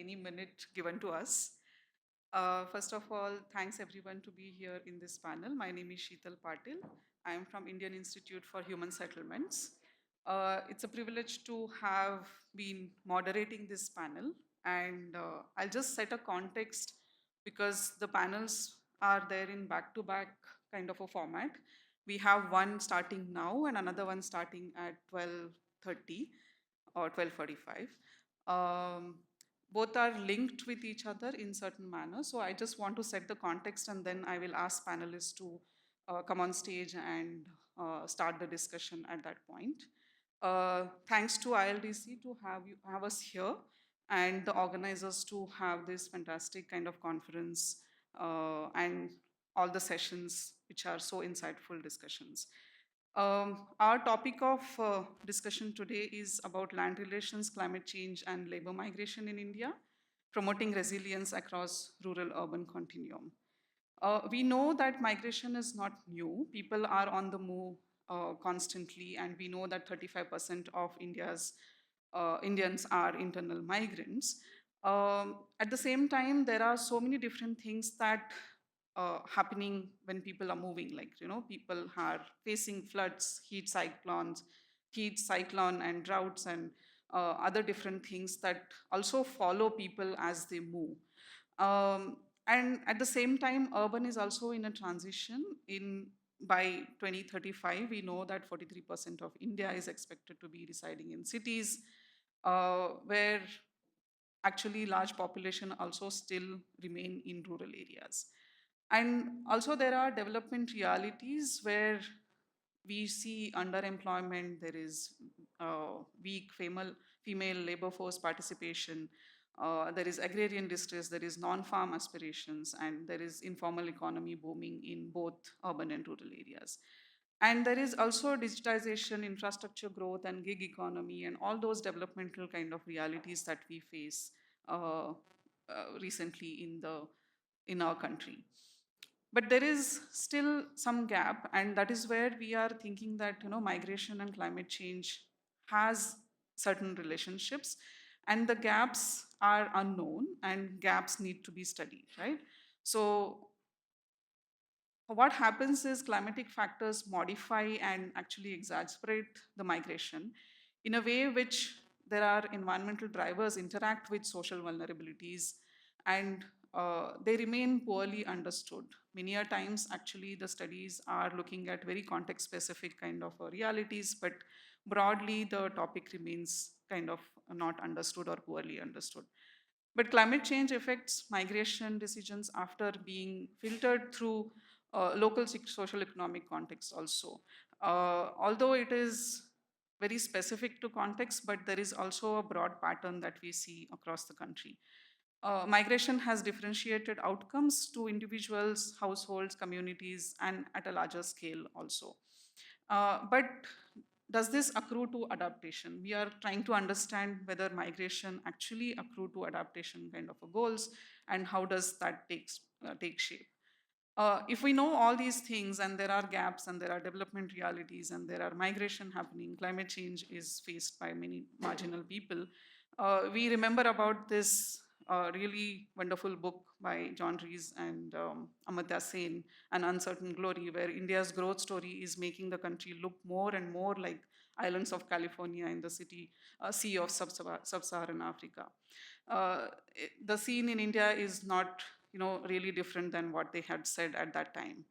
any minute given to us. First of all, thanks everyone to be here in this panel. My name is Sheetal Patil. I am from Indian Institute for Human Settlements. It's a privilege to have been moderating this panel, and I'll just set a context because the panels are there in back-to-back kind of a format. We have one starting now and another one starting at 12:30 or 12:45. Um, Both are linked with each other in certain manner. So I just want to set the context and then I will ask panelists to come on stage and start the discussion at that point. Thanks to ILDC to have us here and the organizers to have this fantastic kind of conference and all the sessions which are so insightful discussions. Our topic of discussion today is about land relations, climate change, and labor migration in India, promoting resilience across rural-urban continuum. We know that migration is not new. People are on the move constantly, and we know that 35% of Indians are internal migrants. At the same time, there are so many different things that happening when people are moving. Like people are facing floods, heat cyclone, and droughts, and other different things that also follow people as they move. Um, and at the same time, urban is also in a transition. In by 2035, we know that 43% of India is expected to be residing in cities, where actually large population also still remain in rural areas. And also there are development realities where we see underemployment, there is weak female labor force participation, there is agrarian distress, there is non-farm aspirations, and there is informal economy booming in both urban and rural areas. And there is also digitization, infrastructure growth, and gig economy, and all those developmental kind of realities that we face recently in our country. But there is still some gap, and that is where we are thinking that migration and climate change has certain relationships, and the gaps are unknown, and gaps need to be studied, right? So what happens is climatic factors modify and actually exacerbate the migration in a way which there are environmental drivers interact with social vulnerabilities, and they remain poorly understood. Many a times, actually, the studies are looking at very context specific kind of realities, but broadly, the topic remains kind of not understood or poorly understood. But climate change affects migration decisions after being filtered through local social economic context also. Although it is very specific to context, but there is also a broad pattern that we see across the country. Migration has differentiated outcomes to individuals, households, communities, and at a larger scale also. But does this accrue to adaptation? We are trying to understand whether migration actually accrue to adaptation kind of a goals, and how does that take shape. If we know all these things, and there are gaps, and there are development realities, and there are migration happening, climate change is faced by many marginal people, we remember about this really wonderful book by John Rees and Amartya Sen, An Uncertain Glory, where India's growth story is making the country look more and more like islands of California in the sea of sub-Saharan Africa. The scene in India is not, really different than what they had said at that time.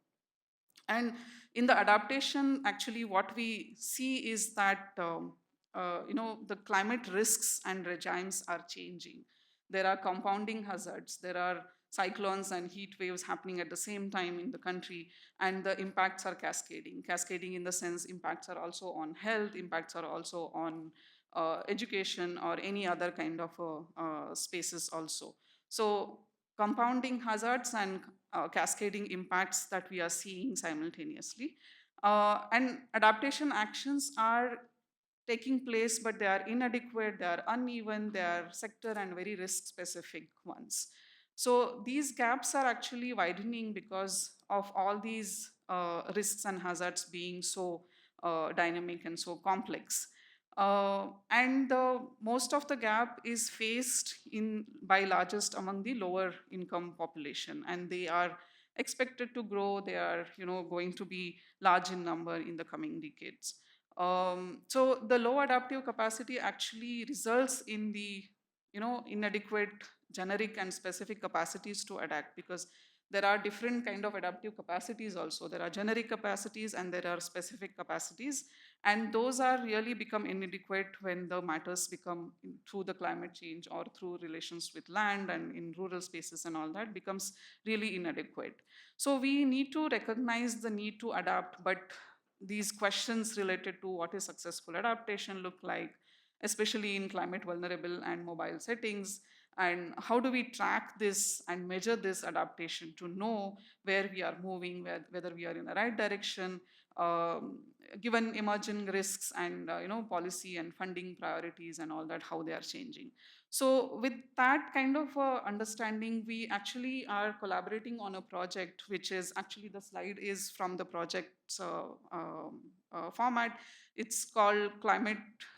And in the adaptation, actually, what we see is that the climate risks and regimes are changing. There are compounding hazards. There are cyclones and heat waves happening at the same time in the country, and the impacts are cascading. Cascading in the sense impacts are also on health, impacts are also on education or any other kind of spaces also. So compounding hazards and cascading impacts that we are seeing simultaneously. And adaptation actions are taking place, but they are inadequate, they are uneven, they are sector and very risk specific ones. So these gaps are actually widening because of all these risks and hazards being so dynamic and so complex. And most of the gap is faced in by largest among the lower income population, and they are expected to grow. They are, going to be large in number in the coming decades. So the low adaptive capacity actually results in the, inadequate generic and specific capacities to adapt, because there are different kind of adaptive capacities also. There are generic capacities and there are specific capacities, and those are really become inadequate when the matters become through the climate change or through relations with land and in rural spaces, and all that becomes really inadequate. So we need to recognize the need to adapt, but these questions related to what is successful adaptation look like, especially in climate vulnerable and mobile settings, and how do we track this and measure this adaptation to know where we are moving, whether we are in the right direction, um, given emerging risks and, policy and funding priorities and all that, how they are changing. So with that kind of understanding, we actually are collaborating on a project, which is actually, the slide is from the project's format. It's called Climate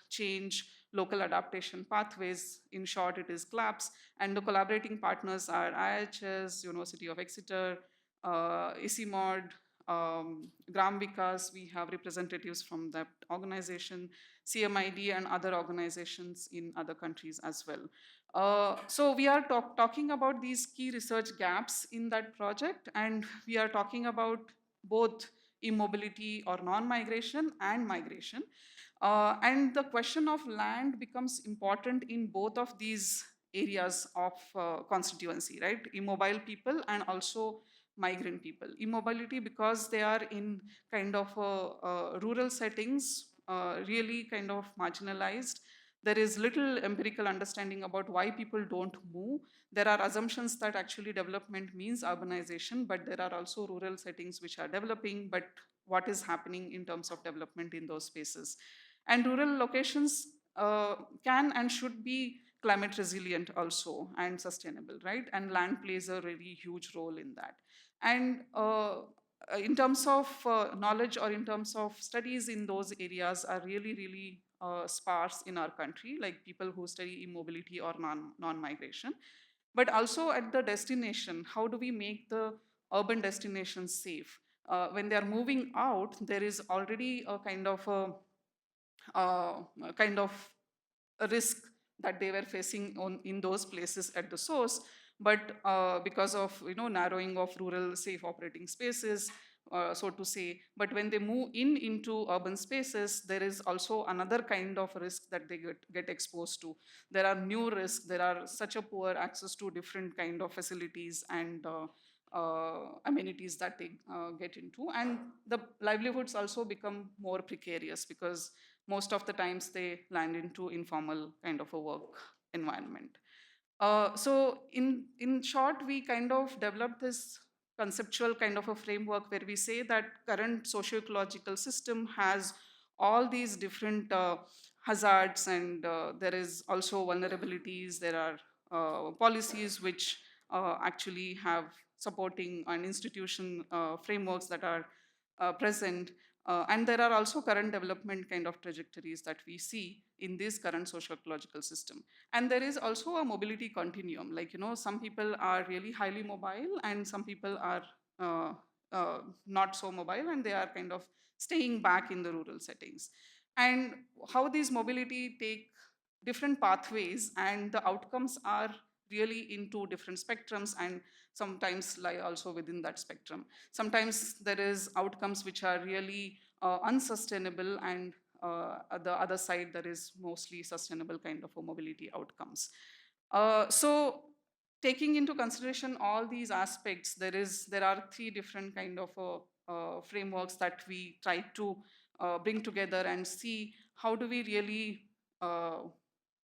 Change Local Adaptation Pathways. In short, it is CLAPS. And the collaborating partners are IHS, University of Exeter, ICIMOD, Gram Vikas. We have representatives from that organization, CMID, and other organizations in other countries as well. So we are talking about these key research gaps in that project, and we are talking about both immobility or non-migration and migration. And the question of land becomes important in both of these areas of constituency, right? Immobile people and also migrant people. Immobility because they are in kind of rural settings, really kind of marginalized. There is little empirical understanding about why people don't move. There are assumptions that actually development means urbanization, but there are also rural settings which are developing, but what is happening in terms of development in those spaces? And rural locations can and should be climate resilient also and sustainable, right? And land plays a really huge role in that. And in terms of knowledge, or in terms of studies in those areas, are really, really sparse in our country, like people who study immobility or non-migration. But also at the destination, how do we make the urban destinations safe? When they are moving out, there is already a uh, kind of a risk that they were facing in those places at the source. But because of, narrowing of rural safe operating spaces, so to say, but when they move into urban spaces, there is also another kind of risk that they get exposed to. There are new risks. There are such a poor access to different kind of facilities and amenities that they get into, and the livelihoods also become more precarious, because most of the times they land into informal kind of a work environment. So in short, we kind of developed this conceptual kind of a framework where we say that current socio-ecological system has all these different hazards, and there is also vulnerabilities. There are policies which actually have supporting and institution frameworks that are present. And there are also current development kind of trajectories that we see in this current socio-ecological system. And there is also a mobility continuum. Like, some people are really highly mobile, and some people are not so mobile, and they are kind of staying back in the rural settings. And how these mobility take different pathways, and the outcomes are really into different spectrums, and sometimes lie also within that spectrum. Sometimes there is outcomes which are really unsustainable, and at the other side, there is mostly sustainable kind of a mobility outcomes. So taking into consideration all these aspects, there are three different kind of frameworks that we try to bring together and see how do we really uh,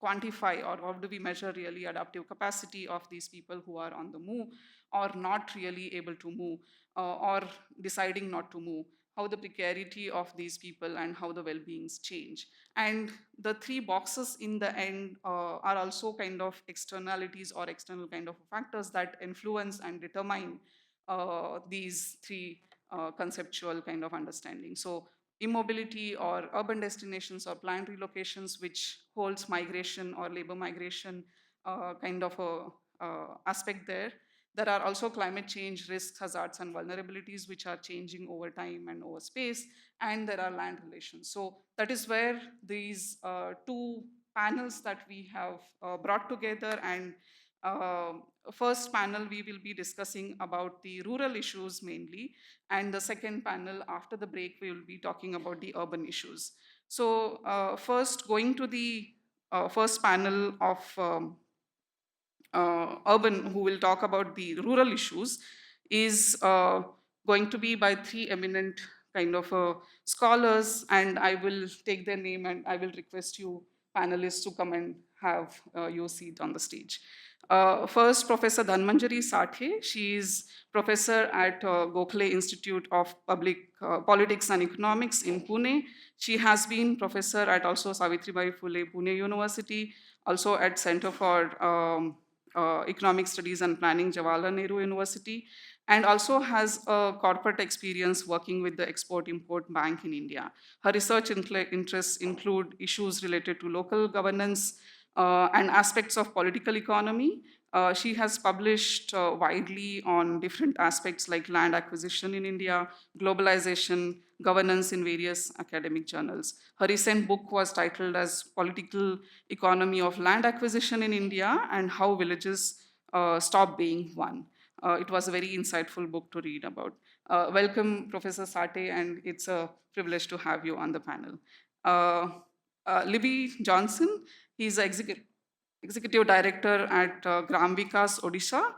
quantify, or how do we measure really adaptive capacity of these people who are on the move or not really able to move, or deciding not to move, how the precarity of these people and how the well-beings change. And the three boxes in the end are also kind of externalities or external kind of factors that influence and determine these three conceptual kind of understanding. So immobility or urban destinations or planned relocations, which holds migration or labor migration kind of a aspect there. There are also climate change risks, hazards, and vulnerabilities which are changing over time and over space, and there are land relations. So that is where these two panels that we have brought together. And uh, first panel, we will be discussing about the rural issues mainly, and the second panel, after the break, we will be talking about the urban issues. So first, going to the first panel of Urban, who will talk about the rural issues, is going to be by three eminent kind of scholars, and I will take their name and I will request you panelists to come and have your seat on the stage. First, Professor Dhanmanjari Sathe. She is professor at Gokhale Institute of Public Politics and Economics in Pune. She has been professor at also Savitribai Phule Pune University, also at Center for Economic Studies and Planning, Jawaharlal Nehru University, and also has a corporate experience working with the Export-Import Bank in India. Her research interests include issues related to local governance and aspects of political economy. She has published widely on different aspects like land acquisition in India, globalization, governance in various academic journals. Her recent book was titled as Political Economy of Land Acquisition in India and How Villages Stop Being One. It was a very insightful book to read about. Welcome, Professor Sathe, and it's a privilege to have you on the panel. Libby Johnson, he's the executive director at Gram Vikas, Odisha.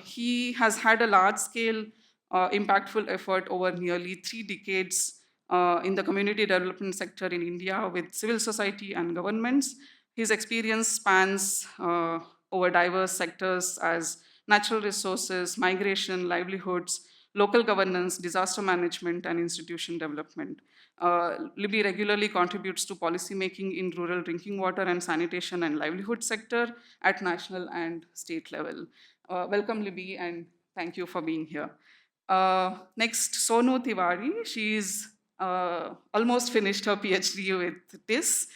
He has had a large-scale, impactful effort over nearly 3 decades in the community development sector in India with civil society and governments. His experience spans over diverse sectors as natural resources, migration, livelihoods, local governance, disaster management, and institution development. Libby regularly contributes to policymaking in rural drinking water and sanitation and livelihood sector at national and state level. Welcome, Libby, and thank you for being here. Next, Sonu Tiwari. She's almost finished her PhD with TIS.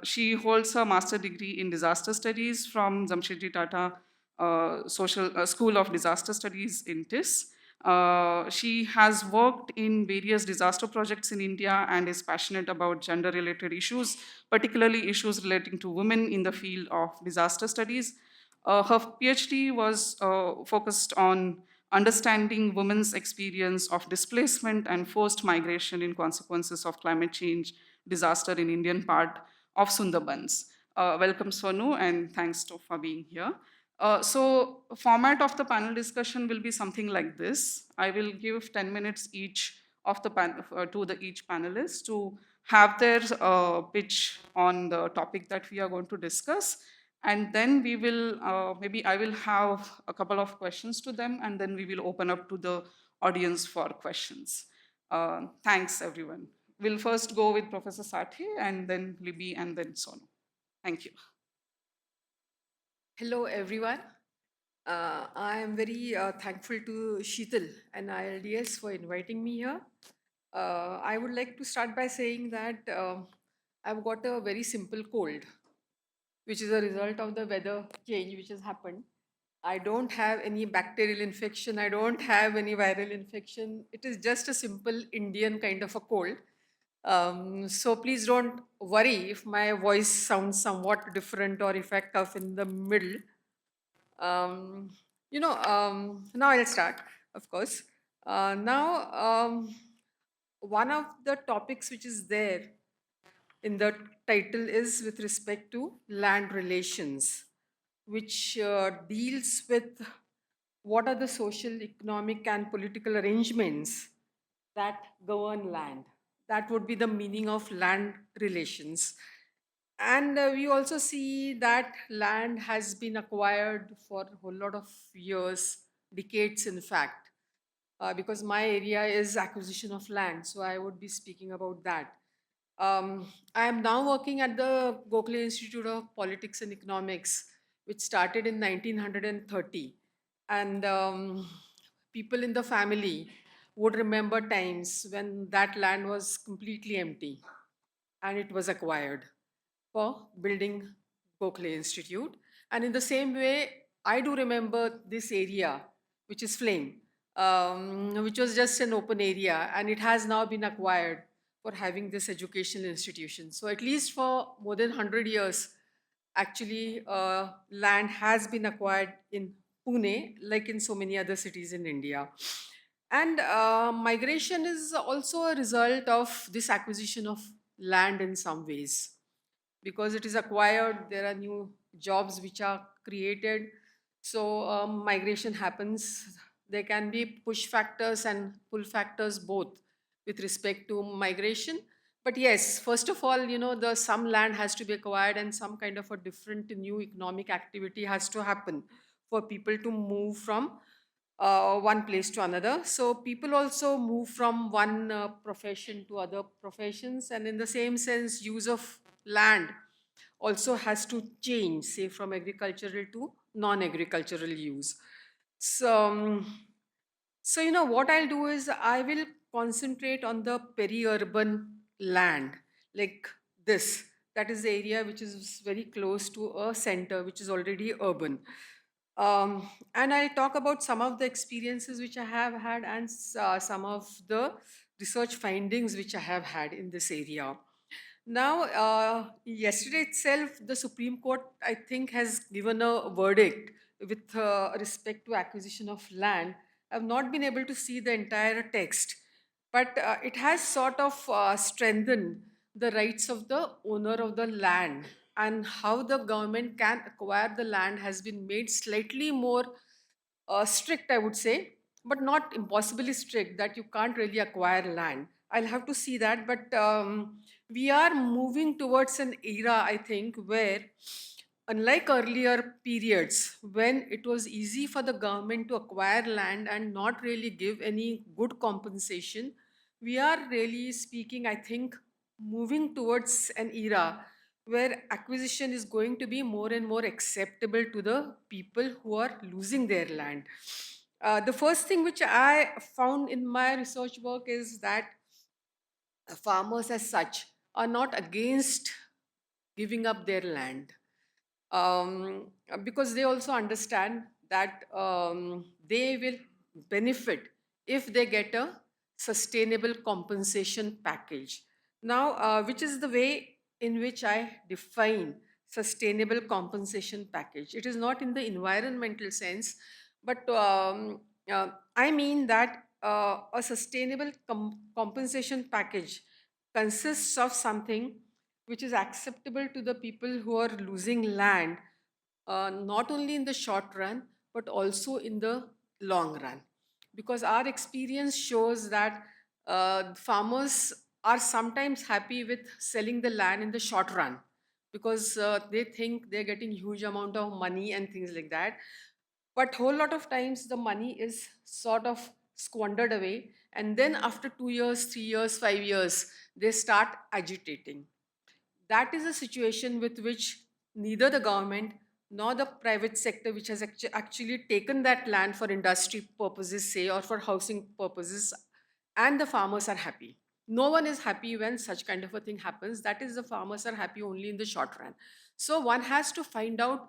She holds a master degree in disaster studies from Jamshedji Tata School of Disaster Studies in TIS. She has worked in various disaster projects in India and is passionate about gender-related issues, particularly issues relating to women in the field of disaster studies. Her PhD was focused on understanding women's experience of displacement and forced migration in consequences of climate change disaster in Indian part of Sundarbans. Welcome, Sonu, and thanks for being here. So format of the panel discussion will be something like this. I will give 10 minutes each of the to each panelist to have their pitch on the topic that we are going to discuss. And then we will, maybe I will have a couple of questions to them, and then we will open up to the audience for questions. Thanks, everyone. We'll first go with Professor Sathe, and then Libby, and then Sonu. Thank you. Hello, everyone. I am very thankful to Sheetal and ILDS for inviting me here. I would like to start by saying that I've got a very simple cold, which is a result of the weather change which has happened. I don't have any bacterial infection, I don't have any viral infection. It is just a simple Indian kind of a cold. So please don't worry if my voice sounds somewhat different or if I cough in the middle. Um, Now I'll start, of course. One of the topics which is there in the title is with respect to land relations, which deals with what are the social, economic, and political arrangements that govern land. That would be the meaning of land relations. And we also see that land has been acquired for a whole lot of years, decades, in fact, because my area is acquisition of land. So I would be speaking about that. I am now working at the Gokhale Institute of Politics and Economics, which started in 1930. And people in the family would remember times when that land was completely empty and it was acquired for building Gokhale Institute. And in the same way, I do remember this area, which is Flame, which was just an open area, and it has now been acquired for having this educational institution. So at least for more than 100 years, actually, land has been acquired in Pune, like in so many other cities in India. And migration is also a result of this acquisition of land in some ways. Because it is acquired, there are new jobs which are created. So migration happens. There can be push factors and pull factors both with respect to migration. But yes, first of all, the some land has to be acquired and some kind of a different new economic activity has to happen for people to move from one place to another. So people also move from one profession to other professions, and in the same sense, use of land also has to change, say from agricultural to non-agricultural use. So, what I'll do is I will concentrate on the peri-urban land, like this. That is the area which is very close to a center, which is already urban. And I'll talk about some of the experiences which I have had and some of the research findings which I have had in this area. Now, yesterday itself, the Supreme Court, I think, has given a verdict with respect to acquisition of land. I've not been able to see the entire text, but it has sort of strengthened the rights of the owner of the land, and how the government can acquire the land has been made slightly more strict, I would say, but not impossibly strict that you can't really acquire land. I'll have to see that, but we are moving towards an era, I think, where unlike earlier periods when it was easy for the government to acquire land and not really give any good compensation, we are really speaking, I think, moving towards an era where acquisition is going to be more and more acceptable to the people who are losing their land. The first thing which I found in my research work is that farmers, as such, are not against giving up their land, because they also understand that they will benefit if they get a sustainable compensation package. Now, which is the way in which I define sustainable compensation package? It is not in the environmental sense, but I mean that a sustainable compensation package consists of something which is acceptable to the people who are losing land, not only in the short run, but also in the long run. Because our experience shows that farmers are sometimes happy with selling the land in the short run because they think they're getting huge amount of money and things like that. But whole lot of times the money is sort of squandered away, and then after 2 years, 3 years, 5 years, they start agitating. That is a situation with which neither the government nor the private sector, which has actually taken that land for industry purposes, say, or for housing purposes, and the farmers are happy. No one is happy when such kind of a thing happens. That is, the farmers are happy only in the short run. So one has to find out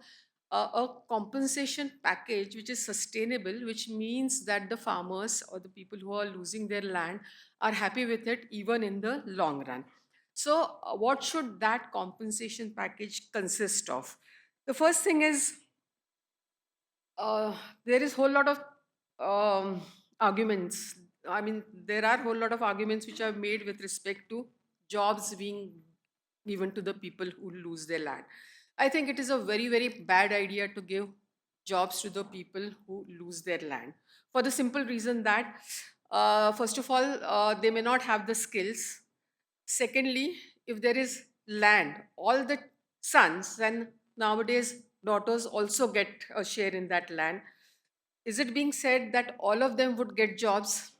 a compensation package which is sustainable, which means that the farmers or the people who are losing their land are happy with it even in the long run. So, what should that compensation package consist of? The first thing is uh, there is whole lot of arguments. I mean, there are whole lot of arguments which are made with respect to jobs being given to the people who lose their land. I think it is a very, very bad idea to give jobs to the people who lose their land for the simple reason that, first of all, they may not have the skills. Secondly, if there is land, all the sons and nowadays daughters also get a share in that land. Is it being said that all of them would get jobs?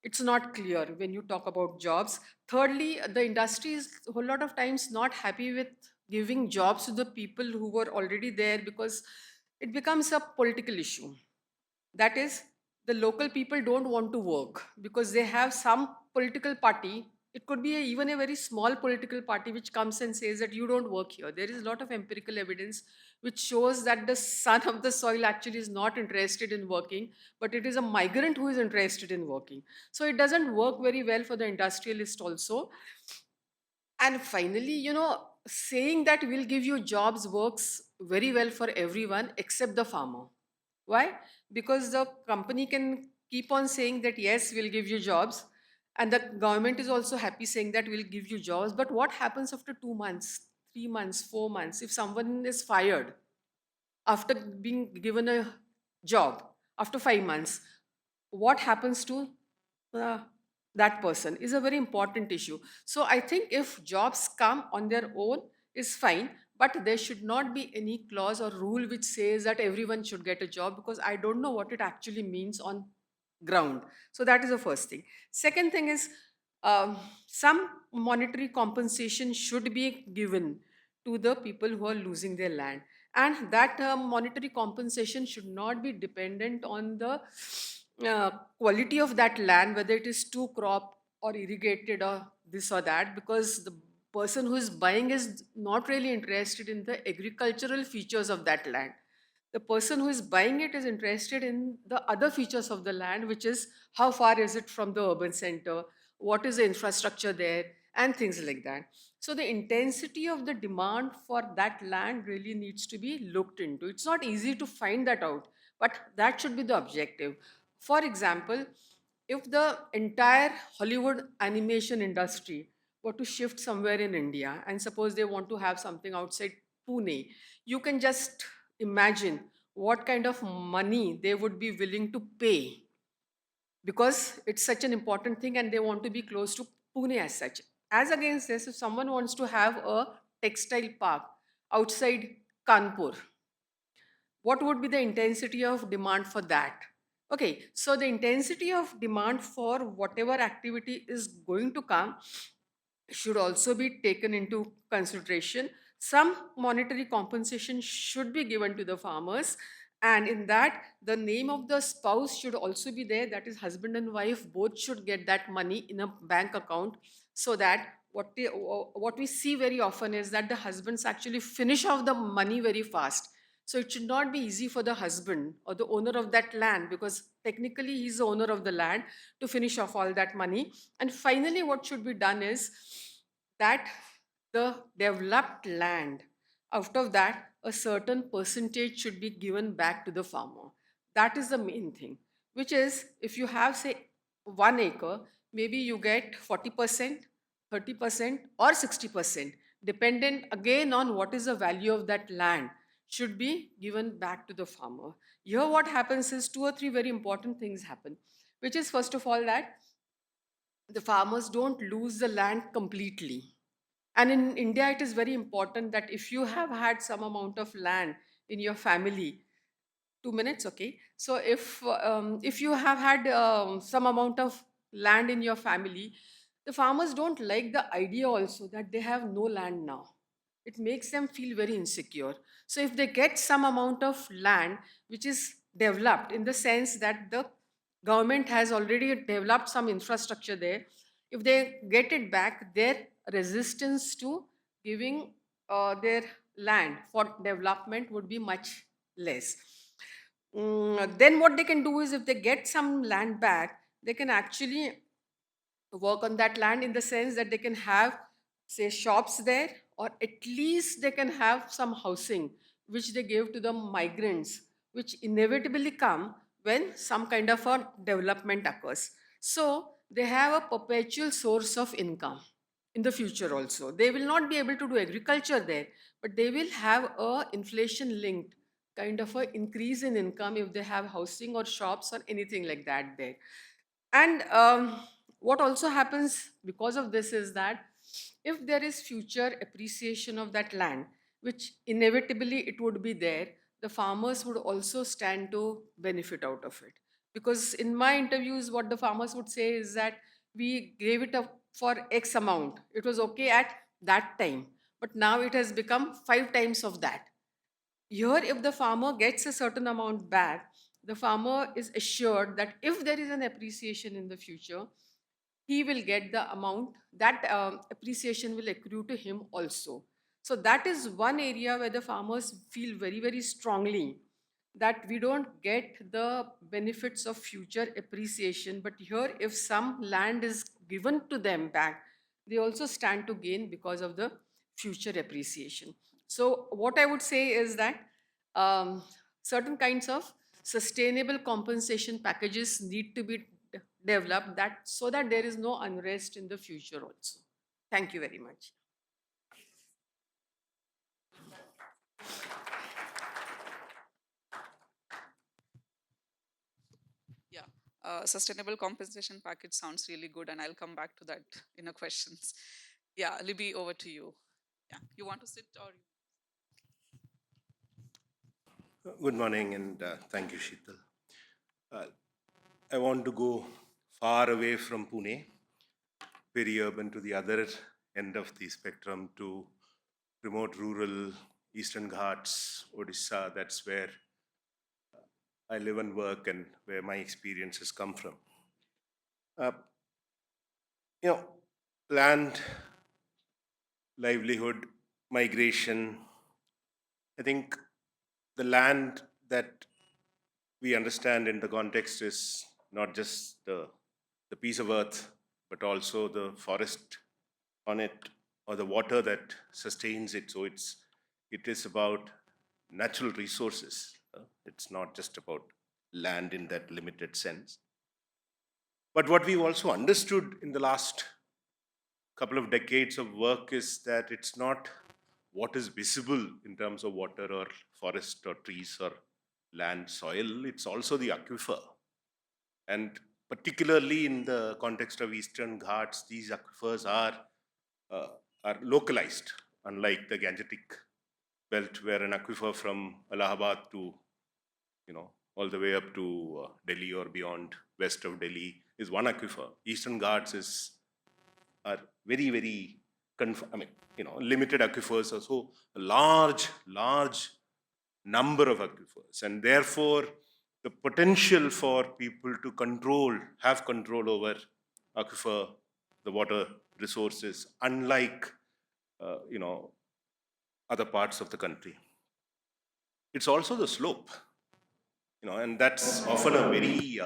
It's not clear when you talk about jobs. Thirdly, the industry is a whole lot of times not happy with giving jobs to the people who were already there because it becomes a political issue. That is, the local people don't want to work because they have some political party. It could be even a very small political party which comes and says that you don't work here. There is a lot of empirical evidence which shows that the son of the soil actually is not interested in working, but it is a migrant who is interested in working. So it doesn't work very well for the industrialist also. And finally, saying that we'll give you jobs works very well for everyone except the farmer. Why? Because the company can keep on saying that, yes, we'll give you jobs. And the government is also happy saying that we'll give you jobs. But what happens after 2 months, 3 months, 4 months, if someone is fired after being given a job after 5 months? What happens to uh, that person is a very important issue. So I think if jobs come on their own is fine, but there should not be any clause or rule which says that everyone should get a job, because I don't know what it actually means on ground. So that is the first thing. Second thing is, some monetary compensation should be given to the people who are losing their land, and that monetary compensation should not be dependent on the uh, quality of that land, whether it is two crop or irrigated or this or that, because the person who is buying is not really interested in the agricultural features of that land. The person who is buying it is interested in the other features of the land, which is how far is it from the urban center, what is the infrastructure there, and things like that. So the intensity of the demand for that land really needs to be looked into. It's not easy to find that out, but that should be the objective. For example, if the entire Hollywood animation industry were to shift somewhere in India, and suppose they want to have something outside Pune, you can just imagine what kind of money they would be willing to pay, because it's such an important thing and they want to be close to Pune as such. As against this, if someone wants to have a textile park outside Kanpur, what would be the intensity of demand for that? Okay, so the intensity of demand for whatever activity is going to come should also be taken into consideration. Some monetary compensation should be given to the farmers, and in that, the name of the spouse should also be there. That is, husband and wife both should get that money in a bank account, so that what we see very often is that the husbands actually finish off the money very fast. So it should not be easy for the husband or the owner of that land, because technically he's the owner of the land, to finish off all that money. And finally, what should be done is that the developed land, out of that, a certain percentage should be given back to the farmer. That is the main thing, which is, if you have, say, 1 acre, maybe you get 40%, 30%, or 60%, dependent again on what is the value of that land, should be given back to the farmer. Here, what happens is two or three very important things happen, which is, first of all, that the farmers don't lose the land completely. And in India, it is very important that if you have had some amount of land in your family, 2 minutes, okay. So if you have had some amount of land in your family, the farmers don't like the idea also that they have no land now. It makes them feel very insecure. So if they get some amount of land which is developed, in the sense that the government has already developed some infrastructure there, if they get it back, their resistance to giving their land for development would be much less. Then what they can do is, if they get some land back, they can actually work on that land, in the sense that they can have, say, shops there, or at least they can have some housing which they give to the migrants, which inevitably come when some kind of a development occurs. So they have a perpetual source of income in the future also. They will not be able to do agriculture there, but they will have a inflation linked kind of a increase in income if they have housing or shops or anything like that there. And what also happens because of this is that, if there is future appreciation of that land, which inevitably it would be there, the farmers would also stand to benefit out of it. Because in my interviews, what the farmers would say is that we gave it up for X amount. It was okay at that time, but now it has become 5 times of that. Here, if the farmer gets a certain amount back, the farmer is assured that if there is an appreciation in the future, he will get the amount that appreciation will accrue to him also. So that is one area where the farmers feel very, very strongly that we don't get the benefits of future appreciation. But here, if some land is given to them back, they also stand to gain because of the future appreciation. So, what I would say is that certain kinds of sustainable compensation packages need to be developed that so that there is no unrest in the future also. Thank you very much. Yeah, sustainable compensation package sounds really good, and I'll come back to that in a questions. Yeah, Libby, over to you. Yeah, you want to sit or? Good morning, and thank you, Sheetal. I want to go far away from Pune, peri-urban, to the other end of the spectrum, to remote rural Eastern Ghats, Odisha. That's where I live and work and where my experiences come from. Uh, you know, land, livelihood, migration. I think the land that we understand in the context is not just the piece of earth, but also the forest on it or the water that sustains it. So it is about natural resources. It's not just about land in that limited sense. But what we've also understood in the last couple of decades of work is that it's not what is visible in terms of water or forest or trees or land, soil, it's also the aquifer. And particularly in the context of Eastern Ghats, these aquifers uh, are localized, unlike the Gangetic belt, where an aquifer from Allahabad to, all the way up to Delhi or beyond, west of Delhi, is one aquifer. Eastern Ghats are very, very, limited aquifers, or so a large number of aquifers, and therefore the potential for people to have control over aquifer, the water resources, unlike other parts of the country. It's also the slope, and that's often a very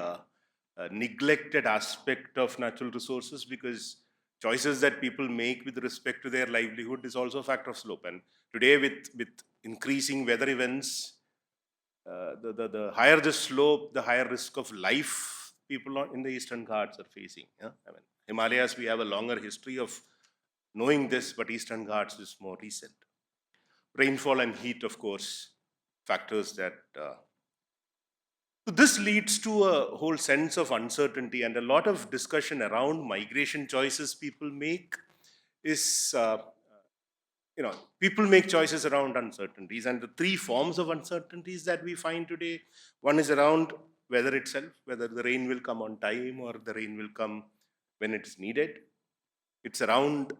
neglected aspect of natural resources, because choices that people make with respect to their livelihood is also a factor of slope. And today, with increasing weather events, the higher the slope, the higher risk of life people in the Eastern Ghats are facing. Yeah? I mean, Himalayas, we have a longer history of knowing this, but Eastern Ghats is more recent. Rainfall and heat, of course, factors that. So this leads to a whole sense of uncertainty, and a lot of discussion around migration choices people make is. People make choices around uncertainties, and the three forms of uncertainties that we find today, one is around weather itself, whether the rain will come on time or the rain will come when it's needed. It's around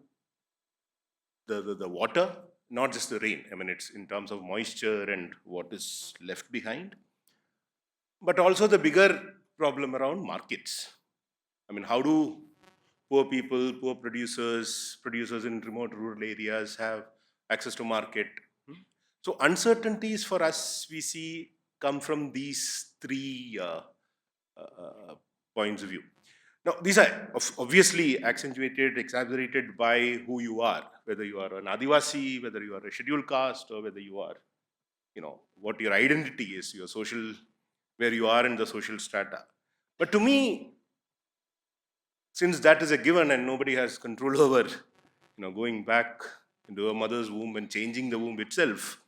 the water, not just the rain. I mean, it's in terms of moisture and what is left behind, but also the bigger problem around markets. I mean, how do poor people, poor producers in remote rural areas have access to market? So uncertainties for us, we see, come from these three points of view. Now, these are obviously accentuated, exaggerated by who you are, whether you are an Adivasi, whether you are a scheduled caste, or whether you are, what your identity is, your social, where you are in the social strata. But to me, since that is a given and nobody has control over, going back into a mother's womb and changing the womb itself,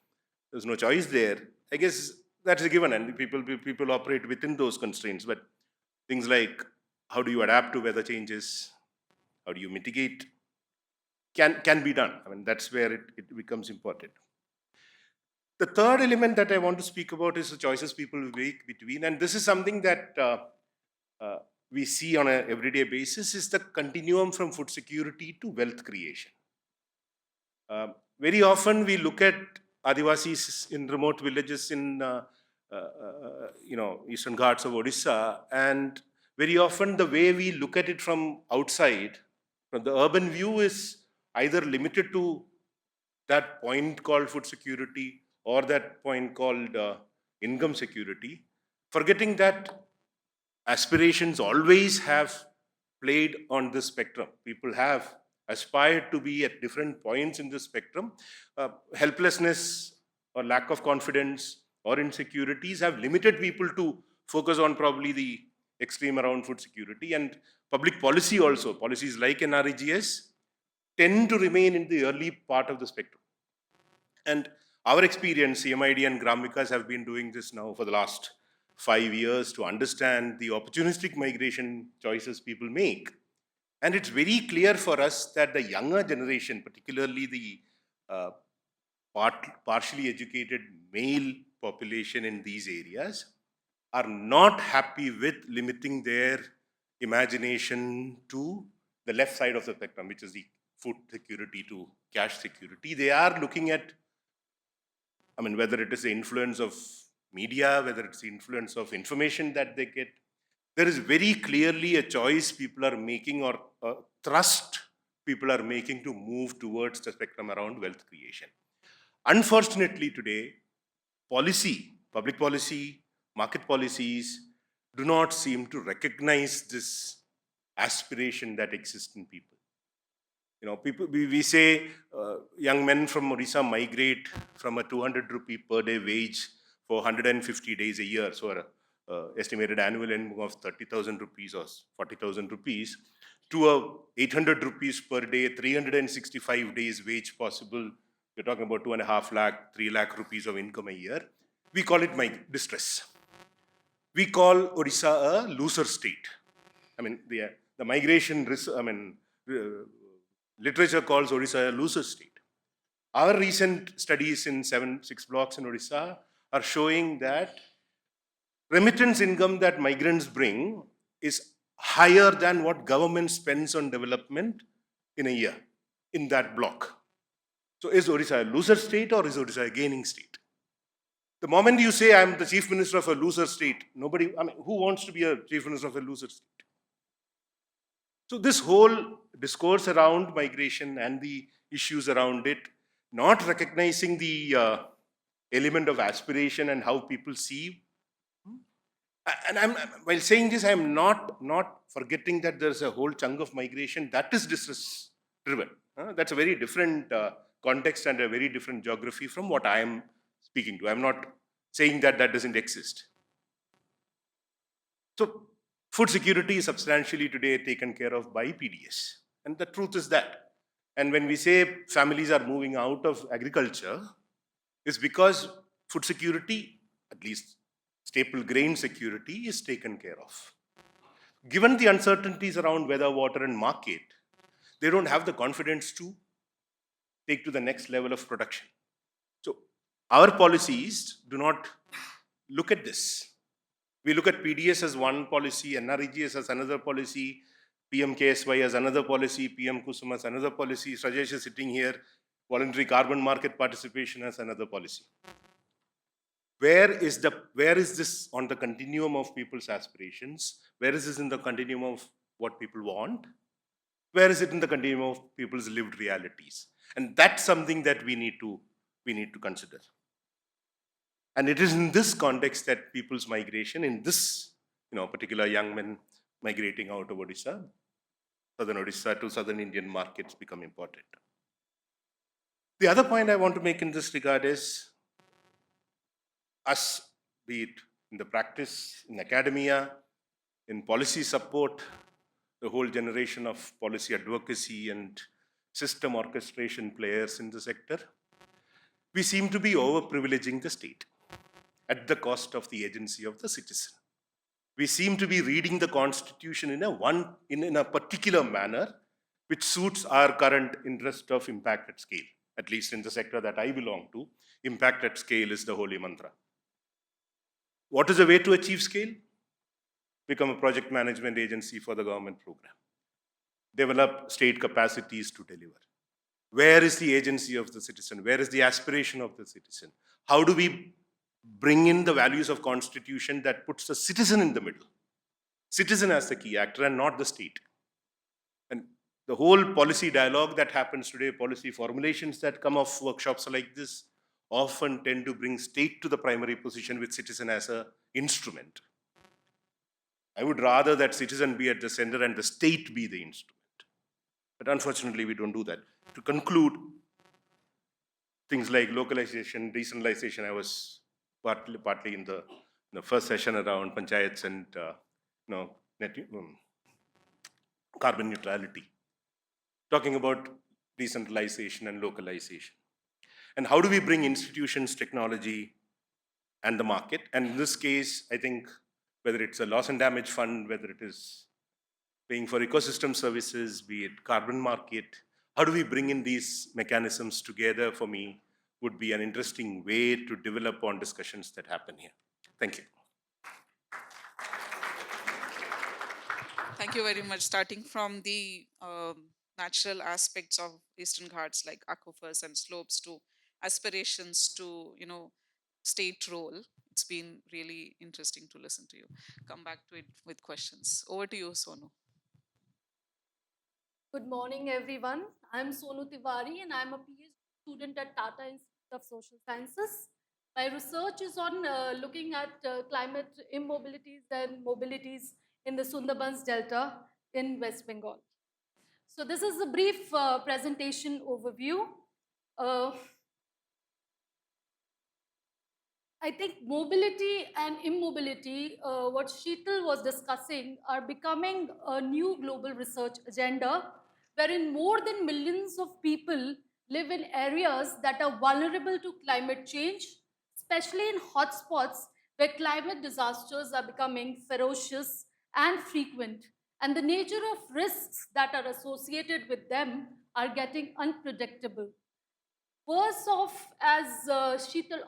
there's no choice there. I guess that's a given, and people operate within those constraints. But things like how do you adapt to weather changes, how do you mitigate, can be done. I mean, that's where it becomes important. The third element that I want to speak about is the choices people make between, and this is something that we see on an everyday basis, is the continuum from food security to wealth creation. Very often we look at Adivasis in remote villages in Eastern Ghats of Odisha, and very often the way we look at it from outside, from the urban view, is either limited to that point called food security or that point called income security, forgetting that aspirations always have played on this spectrum. People have aspired to be at different points in the spectrum. Helplessness or lack of confidence or insecurities have limited people to focus on probably the extreme around food security. And public policy also, policies like NREGS, tend to remain in the early part of the spectrum. And our experience, CMID and Gram Vikas have been doing this now for the last 5 years to understand the opportunistic migration choices people make. And it's very clear for us that the younger generation, particularly the partially educated male population in these areas, are not happy with limiting their imagination to the left side of the spectrum, which is the food security to cash security. They are looking at, whether it is the influence of media, whether it's the influence of information that they get, there is very clearly a choice people are making, or a thrust people are making to move towards the spectrum around wealth creation. Unfortunately, today, policy, public policy, market policies do not seem to recognize this aspiration that exists in people. People, we say young men from Odisha migrate from a 200 rupee per day wage for 150 days a year, so estimated annual income of 30,000 rupees or 40,000 rupees, to a 800 rupees per day, 365 days wage possible. You're talking about 2.5 lakh, 3 lakh rupees of income a year. We call it distress. We call Odisha a loser state. The migration risk, literature calls Odisha a loser state. Our recent studies in 6 blocks in Odisha are showing that remittance income that migrants bring is higher than what government spends on development in a year in that block. So is Odisha a loser state or is Odisha a gaining state? The moment you say I'm the chief minister of a loser state, nobody, who wants to be a chief minister of a loser state? So this whole discourse around migration and the issues around it, not recognizing the element of aspiration and how people see. And while saying this, I'm not forgetting that there's a whole chunk of migration that is distress driven. That's a very different context and a very different geography from what I am speaking to. I'm not saying that that doesn't exist. So food security is substantially today taken care of by PDS. And the truth is that. And when we say families are moving out of agriculture, it's because food security, at least staple grain security, is taken care of. Given the uncertainties around weather, water, and market, they don't have the confidence to take to the next level of production. So our policies do not look at this. We look at PDS as one policy, NREGS as another policy, PMKSY as another policy, PM Kusum as another policy, Rajesh is sitting here, voluntary carbon market participation as another policy. Where is this on the continuum of people's aspirations? Where is this in the continuum of what people want? Where is it in the continuum of people's lived realities? And that's something that we need to consider. And it is in this context that people's migration, in this particular young men migrating out of Odisha, southern Odisha to southern Indian markets become important. The other point I want to make in this regard is us, be it in the practice, in academia, in policy support, the whole generation of policy advocacy and system orchestration players in the sector, we seem to be overprivileging the state at the cost of the agency of the citizen. We seem to be reading the constitution in a particular manner which suits our current interest of impact at scale. At least in the sector that I belong to, impact at scale is the holy mantra. What is the way to achieve scale? Become a project management agency for the government program. Develop state capacities to deliver. Where is the agency of the citizen? Where is the aspiration of the citizen? How do we bring in the values of constitution that puts the citizen in the middle, citizen as the key actor and not the state. And the whole policy dialogue that happens today, policy formulations that come off workshops like this, often tend to bring state to the primary position with citizen as a instrument. I would rather that citizen be at the center and the state be the instrument. But unfortunately, we don't do that. To conclude, things like localization, decentralization, I was partly in the first session around panchayats and carbon neutrality, talking about decentralization and localization. And how do we bring institutions, technology, and the market? And in this case, I think whether it's a loss and damage fund, whether it is paying for ecosystem services, be it carbon market, how do we bring in these mechanisms together, for me, would be an interesting way to develop on discussions that happen here. Thank you. Thank you very much. Starting from the natural aspects of Eastern Ghats like aquifers and slopes to aspirations to, state role, it's been really interesting to listen to you. Come back to it with questions. Over to you, Sonu. Good morning, everyone. I'm Sonu Tiwari, and I'm a PhD student at Tata Institute of Social Sciences. My research is on looking at climate immobilities and mobilities in the Sundarbans Delta in West Bengal. So this is a brief presentation overview. I think mobility and immobility, what Sheetal was discussing, are becoming a new global research agenda, wherein more than millions of people live in areas that are vulnerable to climate change, especially in hotspots where climate disasters are becoming ferocious and frequent, and the nature of risks that are associated with them are getting unpredictable. Worse off, as Sheetal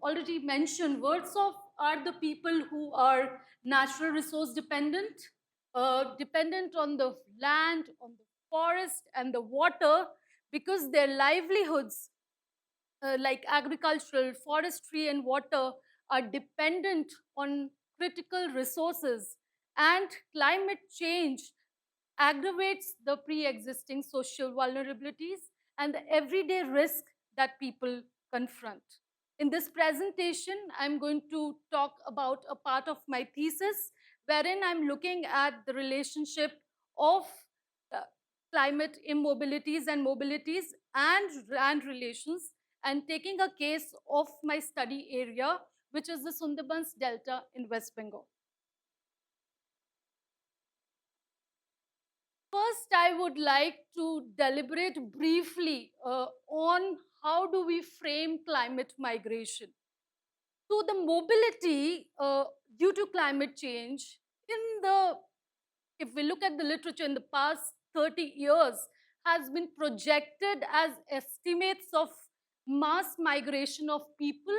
already mentioned, worse off are the people who are natural resource dependent, dependent on the land, on the forest, and the water, because their livelihoods, like agricultural, forestry, and water, are dependent on critical resources. And climate change aggravates the pre existing social vulnerabilities and the everyday risk that people confront. In this presentation, I'm going to talk about a part of my thesis wherein I'm looking at the relationship of uh, climate immobilities and mobilities and land relations, and taking a case of my study area, which is the Sundarbans Delta in West Bengal. First, I would like to deliberate briefly on how do we frame climate migration. So the mobility due to climate change, if we look at the literature in the past 30 years, has been projected as estimates of mass migration of people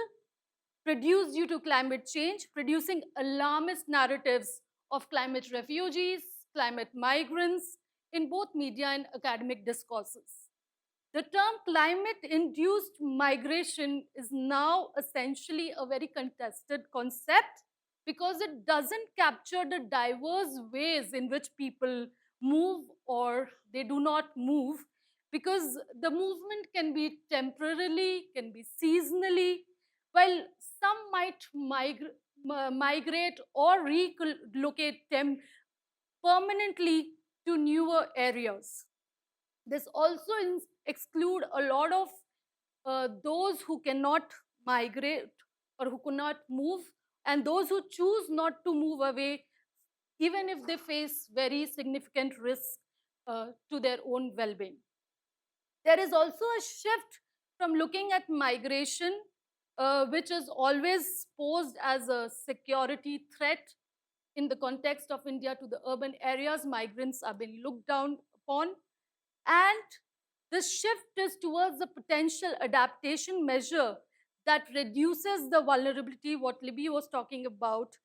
produced due to climate change, producing alarmist narratives of climate refugees, climate migrants in both media and academic discourses. The term climate induced migration is now essentially a very contested concept because it doesn't capture the diverse ways in which people move or they do not move, because the movement can be temporarily, can be seasonally, while some might migrate or relocate them permanently to newer areas. This also exclude a lot of those who cannot migrate or who cannot move, and those who choose not to move away even if they face very significant risks to their own well-being. There is also a shift from looking at migration, which is always posed as a security threat in the context of India, to the urban areas. Migrants are being looked down upon. And this shift is towards a potential adaptation measure that reduces the vulnerability, what Libby was talking about,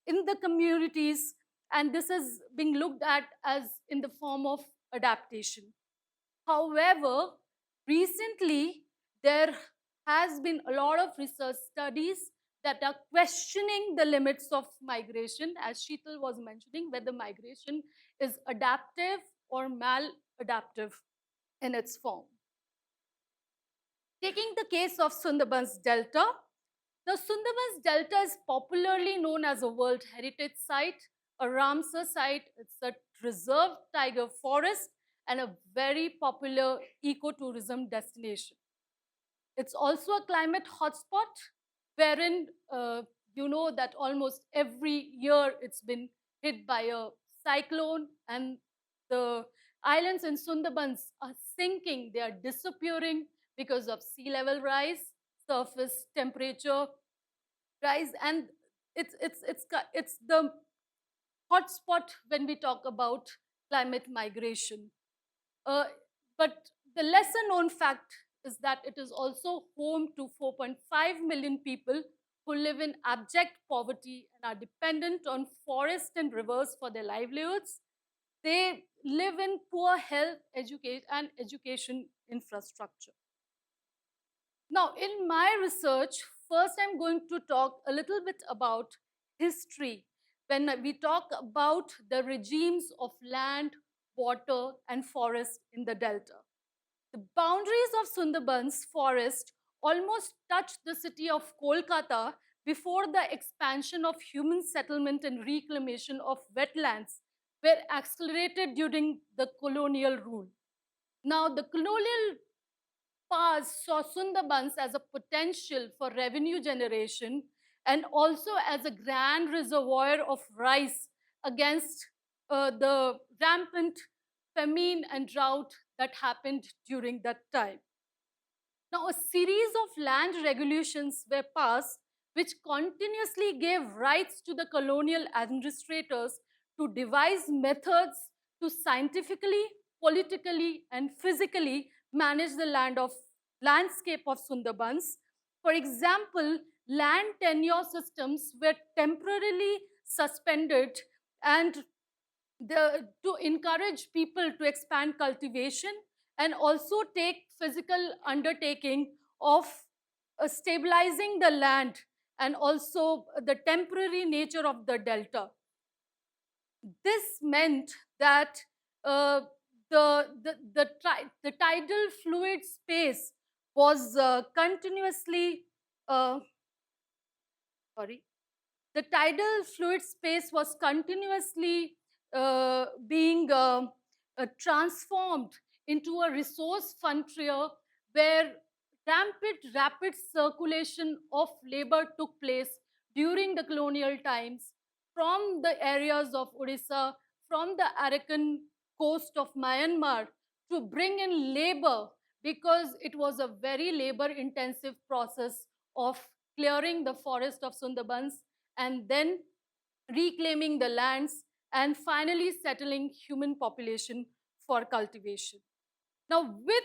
in the communities. And this is being looked at as in the form of adaptation. However, recently there has been a lot of research studies that are questioning the limits of migration, as Sheetal was mentioning, whether migration is adaptive or maladaptive in its form. Taking the case of Sundarbans Delta, the Sundarbans Delta is popularly known as a World Heritage Site, a Ramsar site. It's a reserved tiger forest and a very popular ecotourism destination. It's also a climate hotspot wherein you know that almost every year it's been hit by a cyclone, and the islands in Sundarbans are sinking, they are disappearing because of sea level rise, surface temperature rise, and it's the hotspot when we talk about climate migration. Uh, but the lesser known fact is that it is also home to 4.5 million people who live in abject poverty and are dependent on forests and rivers for their livelihoods. They live in poor health, and education infrastructure. Now, in my research, first I'm going to talk a little bit about history when we talk about the regimes of land, water, and forest in the delta. The boundaries of Sundarbans forest almost touched the city of Kolkata before the expansion of human settlement and reclamation of wetlands were accelerated during the colonial rule. Now, the colonial past saw Sundarbans as a potential for revenue generation and also as a grand reservoir of rice against the rampant famine and drought that happened during that time. Now, a series of land regulations were passed which continuously gave rights to the colonial administrators to devise methods to scientifically, politically, and physically manage the landscape of Sundarbans. For example, land tenure systems were temporarily suspended and to encourage people to expand cultivation and also take physical undertaking of stabilizing the land and also the temporary nature of the delta. This meant that the tidal fluid space was continuously sorry the tidal fluid space was continuously being transformed into a resource frontier where rapid circulation of labor took place during the colonial times from the areas of Odisha, from the Arakan coast of Myanmar to bring in labor because it was a very labor intensive process of clearing the forest of Sundarbans and then reclaiming the lands and finally settling human population for cultivation. Now, with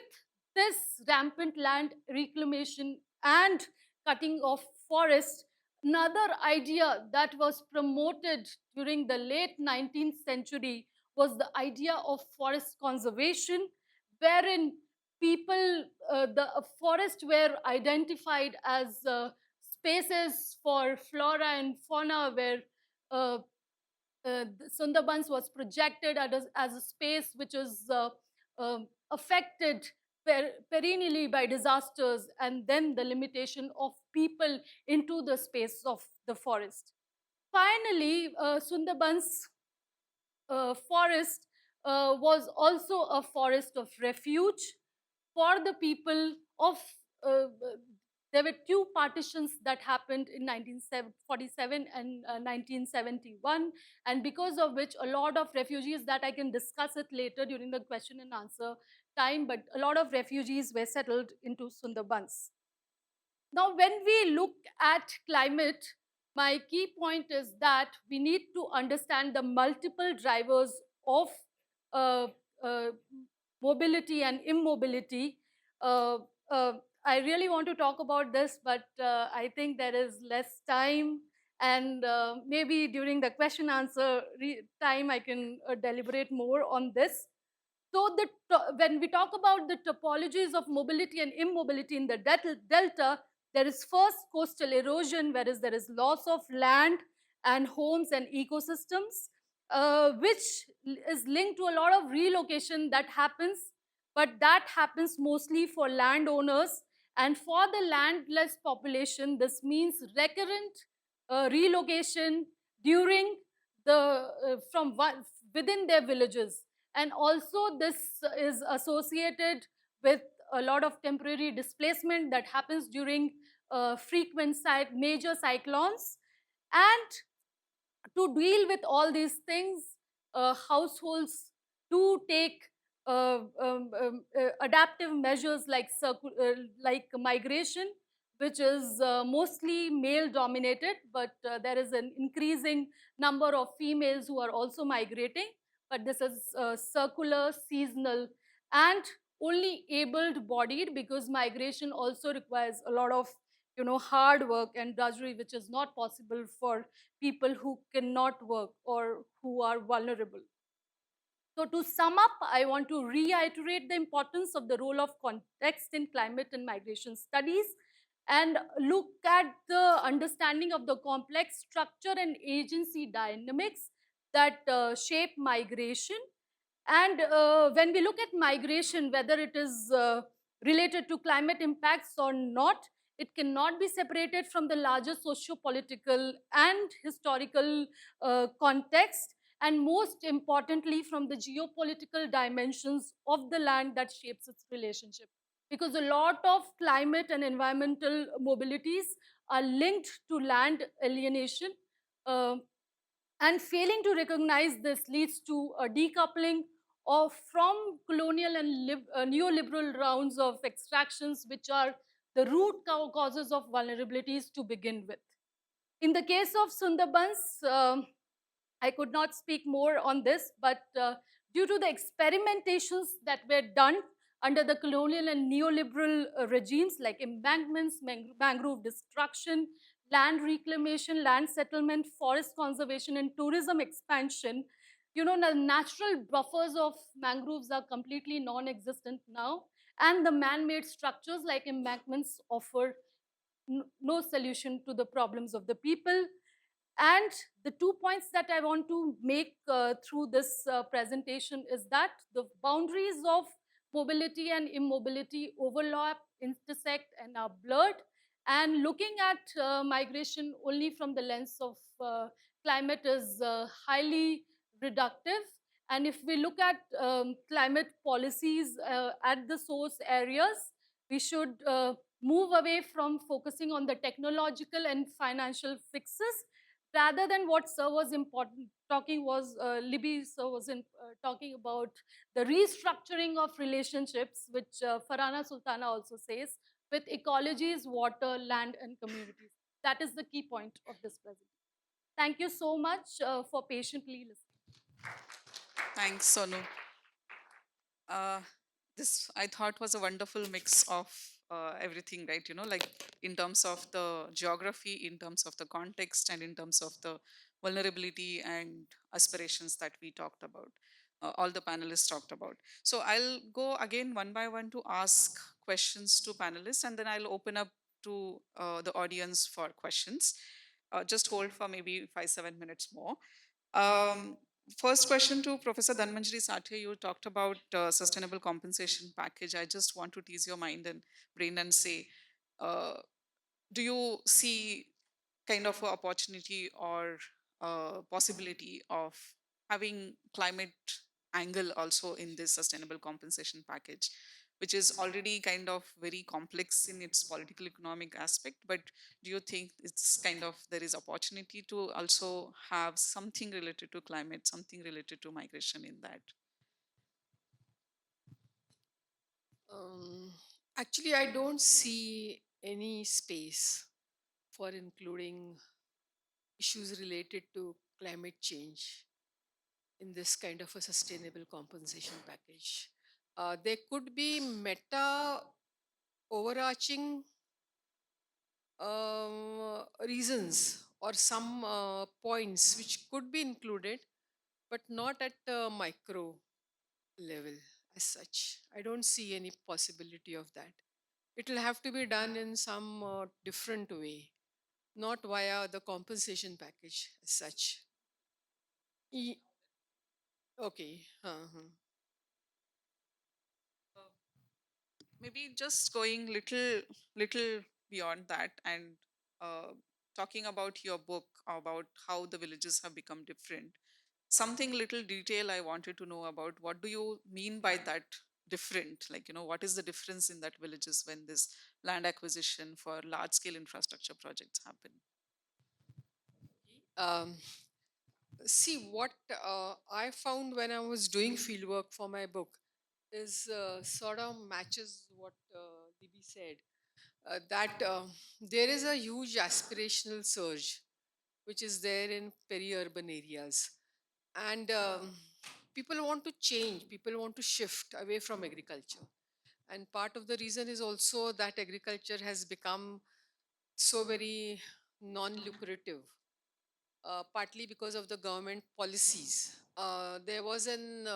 this rampant land reclamation and cutting of forest, another idea that was promoted during the late 19th century was the idea of forest conservation, wherein the forests were identified as spaces for flora and fauna, where uh, Sundarbans was projected as a space which is affected perennially by disasters and then the limitation of people into the space of the forest. Finally, Sundarbans forest was also a forest of refuge for the people of uh, there were two partitions that happened in 1947 and 1971, and because of which a lot of refugees, that I can discuss it later during the question and answer time, but a lot of refugees were settled into Sundarbans. Now, when we look at climate, my key point is that we need to understand the multiple drivers of uh, uh, mobility and immobility. Uh, uh, I really want to talk about this, but I think there is less time. And maybe during the question answer time, I can deliberate more on this. So, when we talk about the topologies of mobility and immobility in the delta, There is first coastal erosion, whereas there is loss of land and homes and ecosystems, which is linked to a lot of relocation that happens, but that happens mostly for landowners. And for the landless population, this means recurrent relocation during from within their villages. And also, this is associated with a lot of temporary displacement that happens during frequent major cyclones. And to deal with all these things, households do take adaptive measures like migration, which is mostly male dominated, but there is an increasing number of females who are also migrating. But this is circular, seasonal, and only abled bodied, because migration also requires a lot of hard work and drudgery, which is not possible for people who cannot work or who are vulnerable. So, to sum up, I want to reiterate the importance of the role of context in climate and migration studies, and look at the understanding of the complex structure and agency dynamics that shape migration. And when we look at migration, whether it is related to climate impacts or not, it cannot be separated from the larger socio-political and historical context, and most importantly, from the geopolitical dimensions of the land that shapes its relationship. Because a lot of climate and environmental mobilities are linked to land alienation. uh, and failing to recognize this leads to a decoupling of from colonial and neoliberal rounds of extractions, which are the root causes of vulnerabilities to begin with. In the case of Sundarbans, I could not speak more on this, but due to the experimentations that were done under the colonial and neoliberal regimes like embankments, mangrove destruction, land reclamation, land settlement, forest conservation, and tourism expansion, the natural buffers of mangroves are completely non existent now, and the man made structures like embankments offer no solution to the problems of the people. And the 2 points that I want to make through this presentation is that the boundaries of mobility and immobility overlap, intersect, and are blurred. And looking at migration only from the lens of climate is highly reductive. And if we look at climate policies at the source areas, we should move away from focusing on the technological and financial fixes, rather than what sir was important talking was Libby sir was talking about the restructuring of relationships, which Farhana Sultana also says, with ecologies, water, land, and communities. That is the key point of this presentation. Thank you so much for patiently listening. Thanks, Sonu. Uh, this I thought was a wonderful mix of everything, right? Like in terms of the geography, in terms of the context, and in terms of the vulnerability and aspirations that we talked about. All the panelists talked about. So I'll go again one by one to ask questions to panelists, and then I'll open up to the audience for questions. Just hold for maybe 5-7 minutes more. Um, First question to Professor Dhanmanjari Sathya. You talked about sustainable compensation package. I just want to tease your mind and brain and say, uh, do you see kind of an opportunity or possibility of having climate angle also in this sustainable compensation package, which is already kind of very complex in its political economic aspect? But do you think it's kind of there is opportunity to also have something related to climate, something related to migration in that? Um, Actually, I don't see any space for including issues related to climate change in this kind of a sustainable compensation package. There could be meta overarching reasons or some points which could be included, but not at a micro level as such. I don't see any possibility of that. it will have to be done in some different way, not via the compensation package as such. Ye- okay. Uh-huh. Maybe just going little beyond that and uh, talking about your book about how the villages have become different. Something little detail I wanted to know about. What do you mean by that different? Like, what is the difference in that villages when this land acquisition for large scale infrastructure projects happen? Um, See, what I found when I was doing fieldwork for my book is sort of matches what Libby said, that there is a huge aspirational surge which is there in peri-urban areas. And people want to change, people want to shift away from agriculture. And part of the reason is also that agriculture has become so very non-lucrative, partly because of the government policies. There was an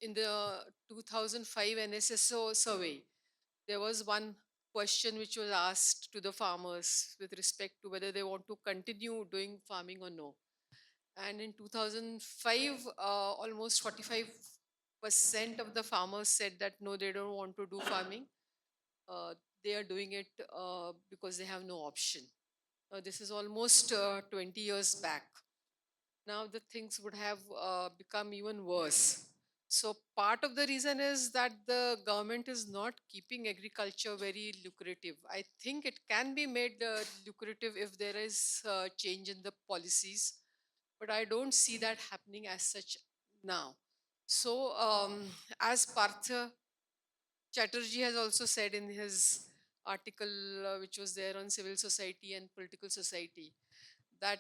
in the 2005 NSSO survey, there was one question which was asked to the farmers with respect to whether they want to continue doing farming or no. And in 2005, almost 45% of the farmers said that no, they don't want to do farming. Uh, they are doing it because they have no option. This is almost 20 years back. Now the things would have become even worse. So part of the reason is that the government is not keeping agriculture very lucrative. I think it can be made lucrative if there is change in the policies, but I don't see that happening as such now. So as Partha Chatterjee has also said in his article, which was there on civil society and political society, that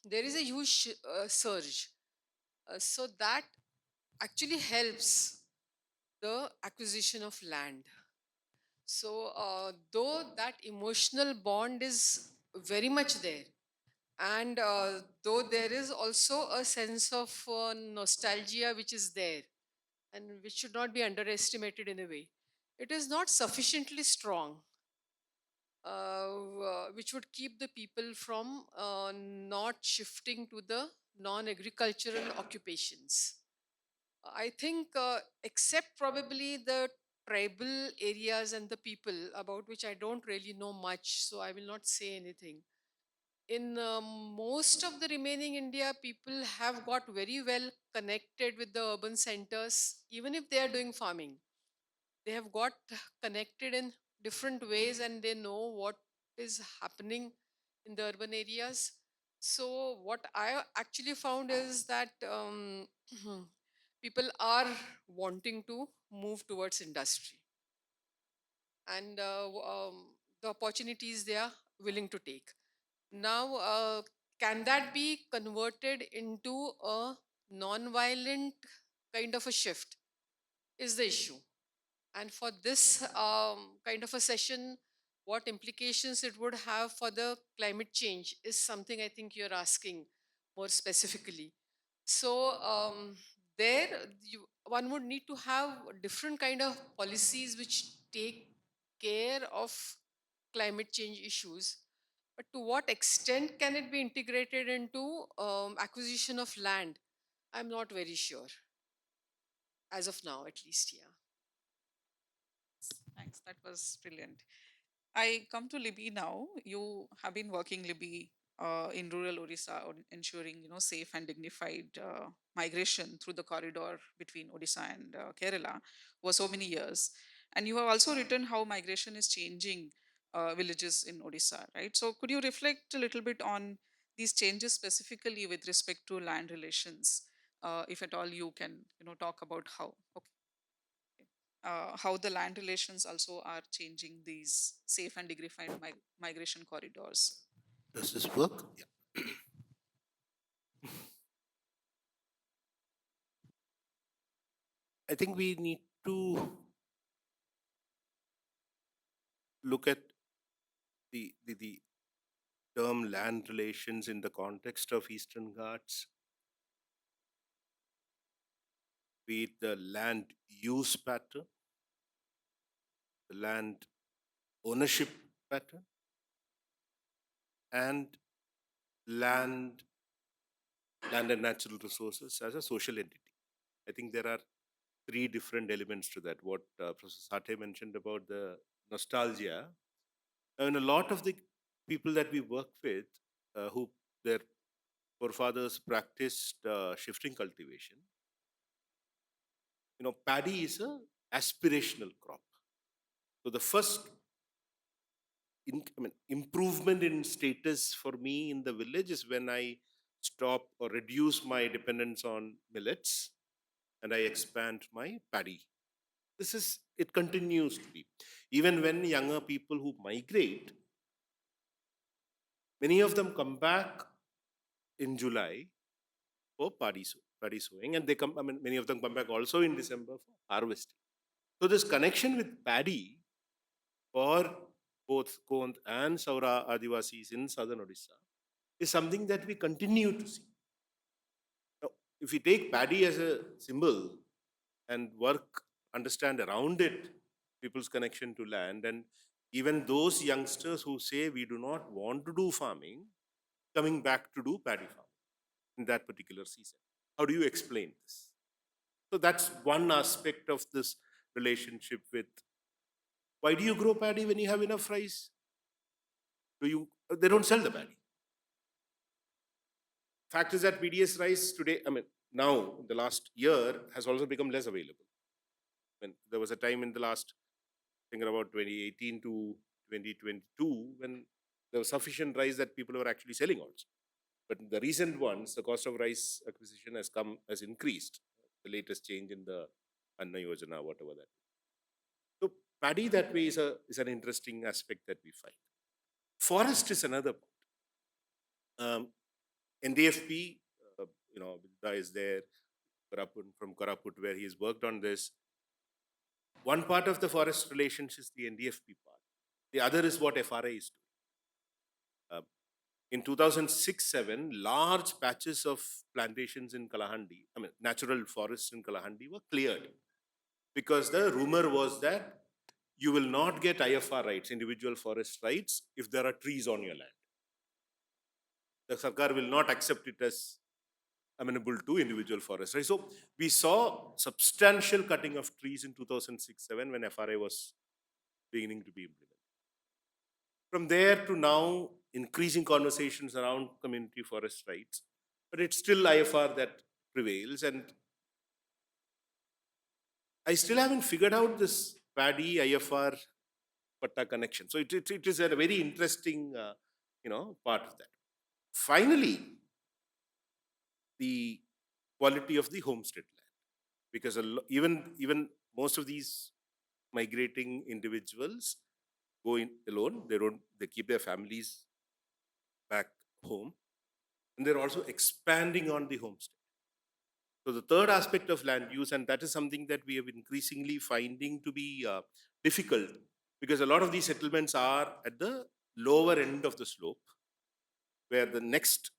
there is a huge surge. So that actually helps the acquisition of land. So, though that emotional bond is very much there, and though there is also a sense of nostalgia which is there, and which should not be underestimated in a way, it is not sufficiently strong, which would keep the people from not shifting to the non agricultural occupations. I think, except probably the tribal areas and the people about which I don't really know much, so I will not say anything. In most of the remaining India, people have got very well connected with the urban centers, even if they are doing farming. They have got connected in different ways and they know what is happening in the urban areas. So, what I actually found is that people are wanting to move towards industry, and the opportunities they are willing to take. Now, can that be converted into a non-violent kind of a shift? Is the issue. And for this kind of a session, what implications it would have for the climate change is something I think you're asking more specifically. So there, one would need to have different kind of policies which take care of climate change issues. But to what extent can it be integrated into acquisition of land? I'm not very sure, as of now, at least. Yeah. Thanks. That was brilliant. I come to Libby now. You have been working, Libby, in rural Odisha on ensuring safe and dignified migration through the corridor between Odisha and Kerala for so many years, and you have also written how migration is changing villages in Odisha, right? So could you reflect a little bit on these changes specifically with respect to land relations, if at all you can talk about how? Okay, how the land relations also are changing these safe and dignified migration corridors. Does this work? Yeah. I think we need to look at the term land relations in the context of Eastern Ghats, be it the land use pattern land ownership pattern and land, land and natural resources as a social entity. I think there are three different elements to that. What Professor Sate mentioned about the nostalgia, and a lot of the people that we work with who their forefathers practiced shifting cultivation, paddy is a aspirational crop. So the first improvement in status for me in the village is when I stop or reduce my dependence on millets and I expand my paddy. This is, it continues to be. Even when younger people who migrate, many of them come back in July for paddy sowing, and they come. I mean, many of them come back also in December for harvesting. So this connection with paddy for both Kond and Saura Adivasis in southern Odisha is something that we continue to see. Now, if we take paddy as a symbol and work, understand around it, people's connection to land, and even those youngsters who say we do not want to do farming, coming back to do paddy farming in that particular season. How do you explain this? So that's one aspect of this relationship with why do you grow paddy when you have enough rice? Do you? They don't sell the paddy. Fact is that PDS rice today, I mean, now in the last year has also become less available. When there was a time in the last, I think about 2018 to 2022, when there was sufficient rice that people were actually selling also. But in the recent ones, the cost of rice acquisition has increased. The latest change in the Anna Yojana, whatever that. So paddy that way is an interesting aspect that we find. Forest is another part. NDFP, Vidya is there, from Koraput, where he's worked on this. One part of the forest relations is the NDFP part. The other is what FRA is doing. In 2006-7, large patches of plantations in Kalahandi, I mean, natural forests in Kalahandi were cleared because the rumor was that you will not get IFR rights, individual forest rights, if there are trees on your land. The Sarkar will not accept it as amenable to individual forest rights. So we saw substantial cutting of trees in 2006-7 when FRA was beginning to be implemented. From there to now, increasing conversations around community forest rights, but it's still IFR that prevails. And I still haven't figured out this paddy IFR patta connection. So it is a very interesting, part of that. Finally, the quality of the homestead land, because even most of these migrating individuals go in alone. They keep their families back home, and they're also expanding on the homestead. So the third aspect of land use, and that is something that we have increasingly finding to be difficult, because a lot of these settlements are at the lower end of the slope, where the next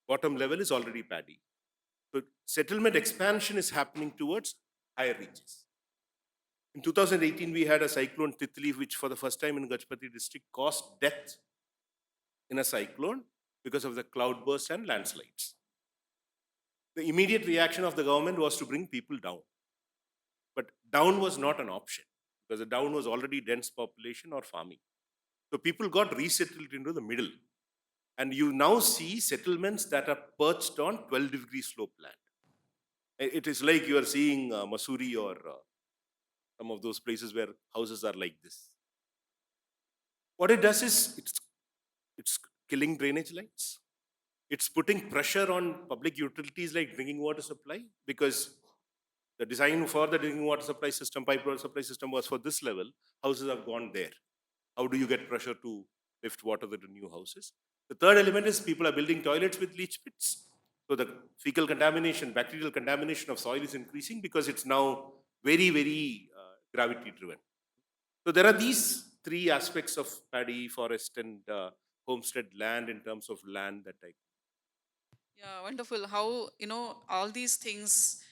bottom level is already paddy. So settlement expansion is happening towards higher reaches. In 2018, we had a cyclone Titli, which for the first time in Gajpati district caused death in a cyclone because of the cloudburst and landslides. The immediate reaction of the government was to bring people down. But down was not an option because the down was already dense population or farming. So people got resettled into the middle. And you now see settlements that are perched on 12-degree slope land. It is like you are seeing Masuri or some of those places where houses are like this. What it does is it's killing drainage lines. It's putting pressure on public utilities like drinking water supply, because the design for the drinking water supply system, pipe water supply system, was for this level. Houses have gone there. How do you get pressure to lift water to the new houses? The third element is people are building toilets with leach pits. So the fecal contamination, bacterial contamination of soil is increasing because it's now very, very gravity driven. So there are these three aspects of paddy, forest, and homestead land in terms of land that I. Yeah, wonderful. How, all these things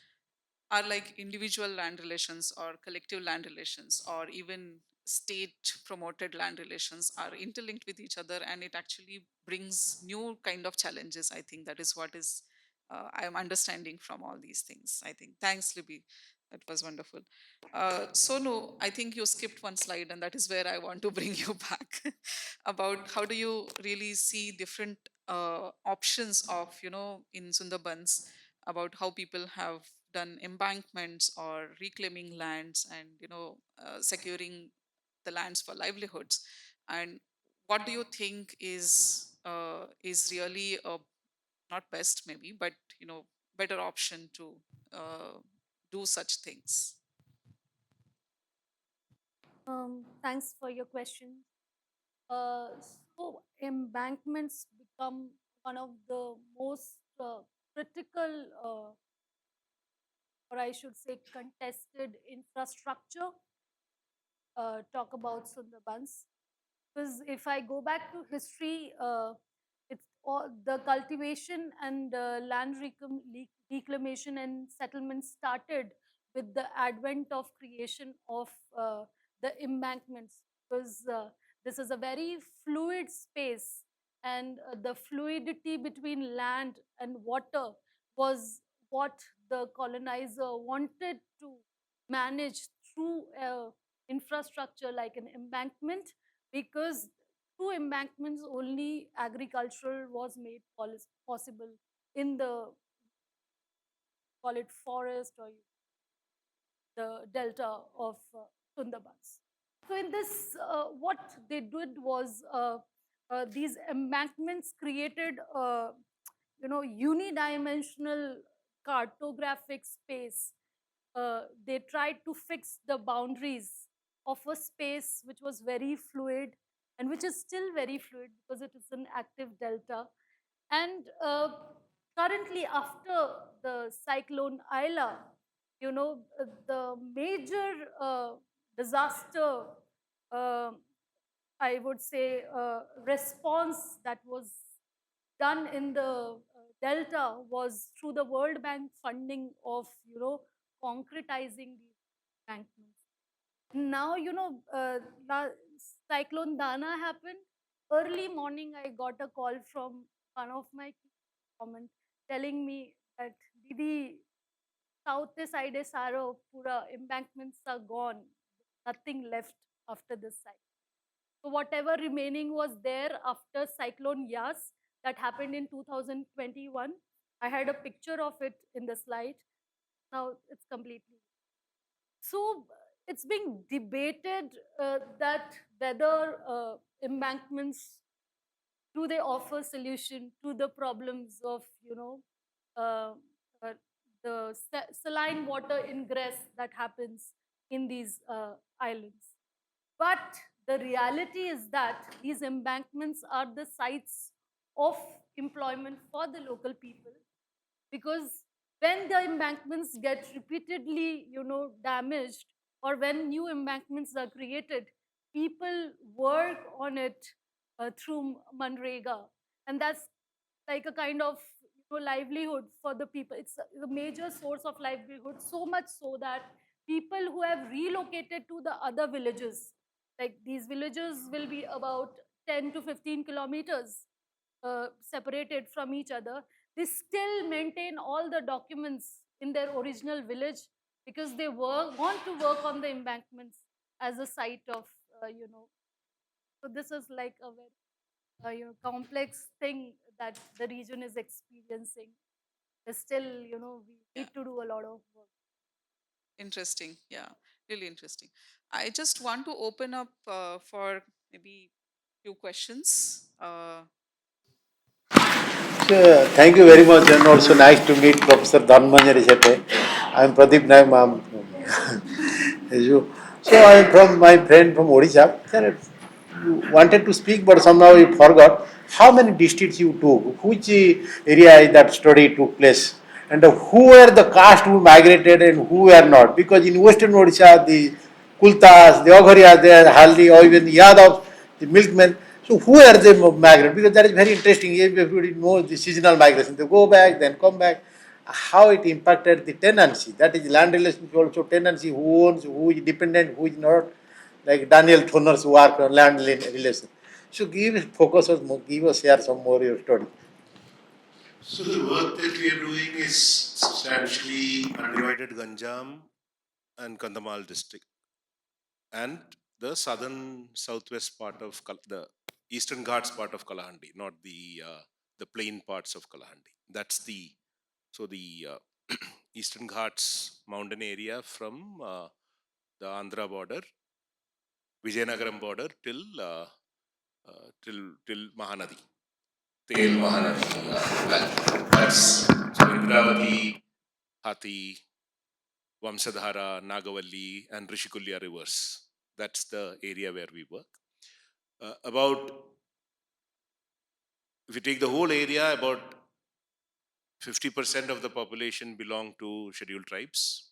are like individual land relations or collective land relations or even state promoted land relations are interlinked with each other, and it actually brings new kind of challenges. I think that is what is I am understanding from all these things. I think. Thanks, Libby. That was wonderful. Sonu, I think you skipped one slide, and that is where I want to bring you back about how do you really see different options of, in Sundarbans, about how people have done embankments or reclaiming lands and, securing the lands for livelihoods. And what do you think is really a, not best maybe, but better option to uh, do such things? Thanks for your question. So embankments become one of the most critical, or I should say, contested infrastructure. Talk about Sundarbans, because if I go back to history, it's all the cultivation and land reclamation and settlement started with the advent of creation of the embankments, because this is a very fluid space, and the fluidity between land and water was what the colonizer wanted to manage through infrastructure like an embankment, because through embankments only agricultural was made possible in the, call it, forest or the delta of Sundarbans. So in this, what they did was these embankments created, unidimensional cartographic space. They tried to fix the boundaries of a space which was very fluid and which is still very fluid because it is an active delta. And currently, after the cyclone Ayla, the major disaster, uh, I would say, response that was done in the delta was through the World Bank funding of, concretizing these embankments. Now, cyclone Dana happened. Early morning, I got a call from one of my comment telling me that Didi, south side is Saro, pura embankments are gone, nothing left after this side. So whatever remaining was there after cyclone Yas that happened in 2021, I had a picture of it in the slide. Now it's completely. So it's being debated that whether embankments, do they offer solution to the problems of, uh, uh, the saline water ingress that happens in these islands. But the reality is that these embankments are the sites of employment for the local people, because when the embankments get repeatedly, damaged, or when new embankments are created, people work on it through Manrega, and that's like a kind of, livelihood for the people. It's a major source of livelihood, so much so that people who have relocated to the other villages, like these villages will be about 10 to 15 kilometers separated from each other, they still maintain all the documents in their original village, because they want to work on the embankments as a site of, so this is like a very complex thing that the region is experiencing. Still, we Yeah. need to do a lot of work. Interesting. Yeah, really interesting. I just want to open up for maybe few questions. Thank you very much, and also nice to meet Professor Dhanmanjari Shetty. I am Pradeep Naim. As you, so I am from my friend from Odisha. Sir, you wanted to speak, but somehow you forgot. How many districts you took? Which area that study took place? And who were the caste who migrated and who were not? Because in Western Odisha, the Kultas, the Ogharias, the Haldi, or even the Yadavs, the milkmen. So who are they migrant? Because that is very interesting. Everybody knows the seasonal migration. They go back, then come back. How it impacted the tenancy. That is land relations also tenancy, who owns, who is dependent, who is not. like Daniel Thunner's work on land relation. So focus us more, give us share some more your story. So the work that we are doing is substantially undivided Ganjam and Kandamal district and the southern southwest part of the eastern Ghats part of Kalahandi, not the plain parts of Kalahandi. That's the eastern Ghats mountain area from the Andhra border, Vijayanagaram border till Mahanadi. Tail Mahanadi. That's so Indravati, Hati, Vamsadhara, Nagavalli, and Rishikulya rivers. That's the area where we work. About, if you take the whole area, about 50% of the population belong to scheduled tribes.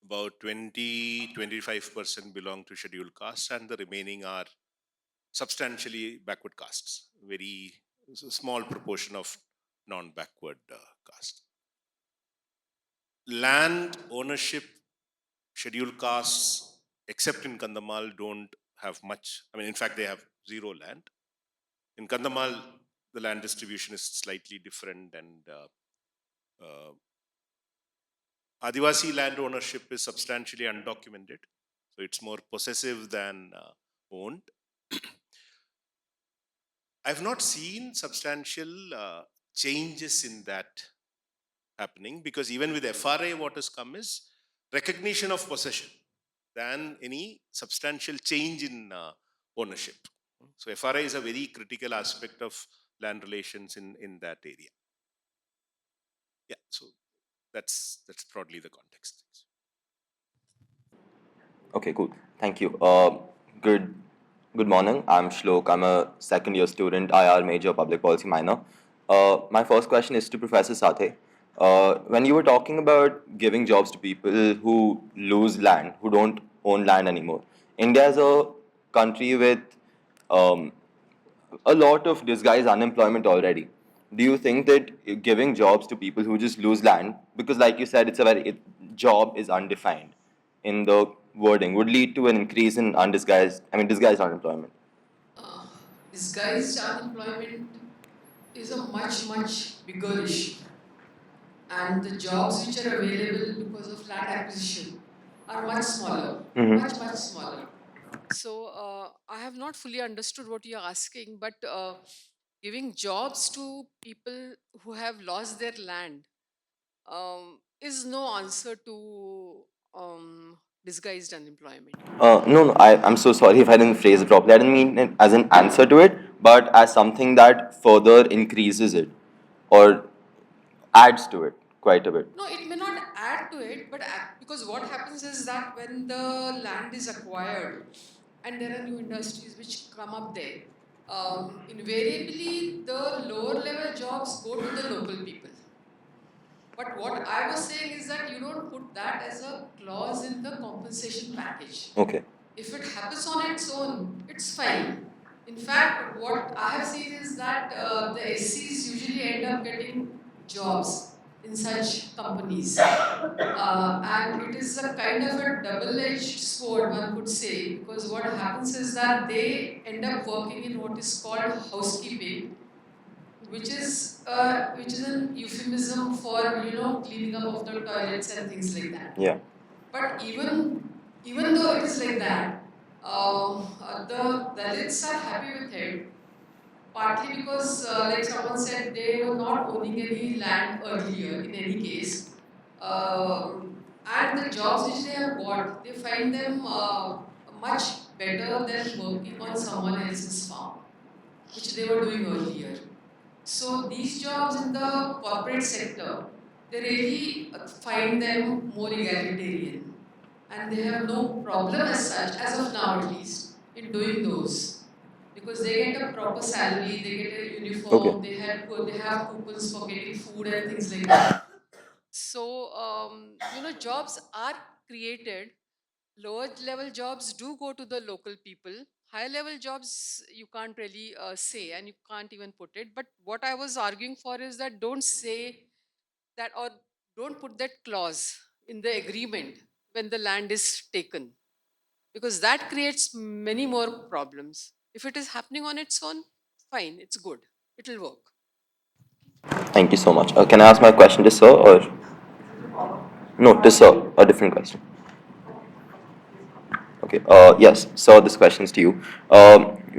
About 25% belong to scheduled castes, and the remaining are substantially backward castes. Very small proportion of non-backward castes. Land ownership, scheduled castes, except in Kandamal, don't have much. I mean, in fact, they have zero land. In Kandamal, the land distribution is slightly different, and Adivasi land ownership is substantially undocumented. So it's more possessive than owned. I've not seen substantial changes in that happening, because even with FRA, what has come is recognition of possession than any substantial change in ownership. So FRA is a very critical aspect of land relations in that area. Yeah, so that's broadly the context. Okay, cool. Thank you. Good, good morning. I'm Shlok. I'm a second year student, IR major, public policy minor. My first question is to Professor Sathe. When you were talking about giving jobs to people who lose land, who don't own land anymore, India is a country with um, a lot of disguised unemployment already. Do you think that giving jobs to people who just lose land, because like you said, job is undefined in the wording, would lead to an increase in disguised unemployment? Disguised unemployment is a much bigger issue. And the jobs which are available because of land acquisition are much smaller, much smaller. So I have not fully understood what you're asking, but giving jobs to people who have lost their land is no answer to disguised unemployment. No, I'm so sorry if I didn't phrase it properly. I didn't mean it as an answer to it, but as something that further increases it or adds to it quite a bit. No, it may not add to it, but because what happens is that when the land is acquired and there are new industries which come up there, invariably the lower level jobs go to the local people. But what I was saying is that you don't put that as a clause in the compensation package. Okay. If it happens on its own, it's fine. In fact, what I have seen is that the SCs usually end up getting jobs in such companies. And it is a kind of a double-edged sword, one could say, because what happens is that they end up working in what is called housekeeping, which is an euphemism for cleaning up of the toilets and things like that. Yeah. But even though it is like that, the Dalits are happy with it, partly because, like someone said, they were not owning any land earlier in any case. And the jobs which they have got, they find them much better than working on someone else's farm, which they were doing earlier. So these jobs in the corporate sector, they really find them more egalitarian. And they have no problem as such, as of now at least, in doing those. Because they get a proper salary, they get a uniform, they have coupons for getting food and things like that. So, jobs are created. Lower level jobs do go to the local people. High level jobs, you can't really say, and you can't even put it. But what I was arguing for is that don't say that, or don't put that clause in the agreement when the land is taken. because that creates many more problems. If it is happening on its own, fine, it's good, it will work. Thank you so much. Can I ask my question to sir or no to sir? A different question. Okay. Yes. So this question is to you.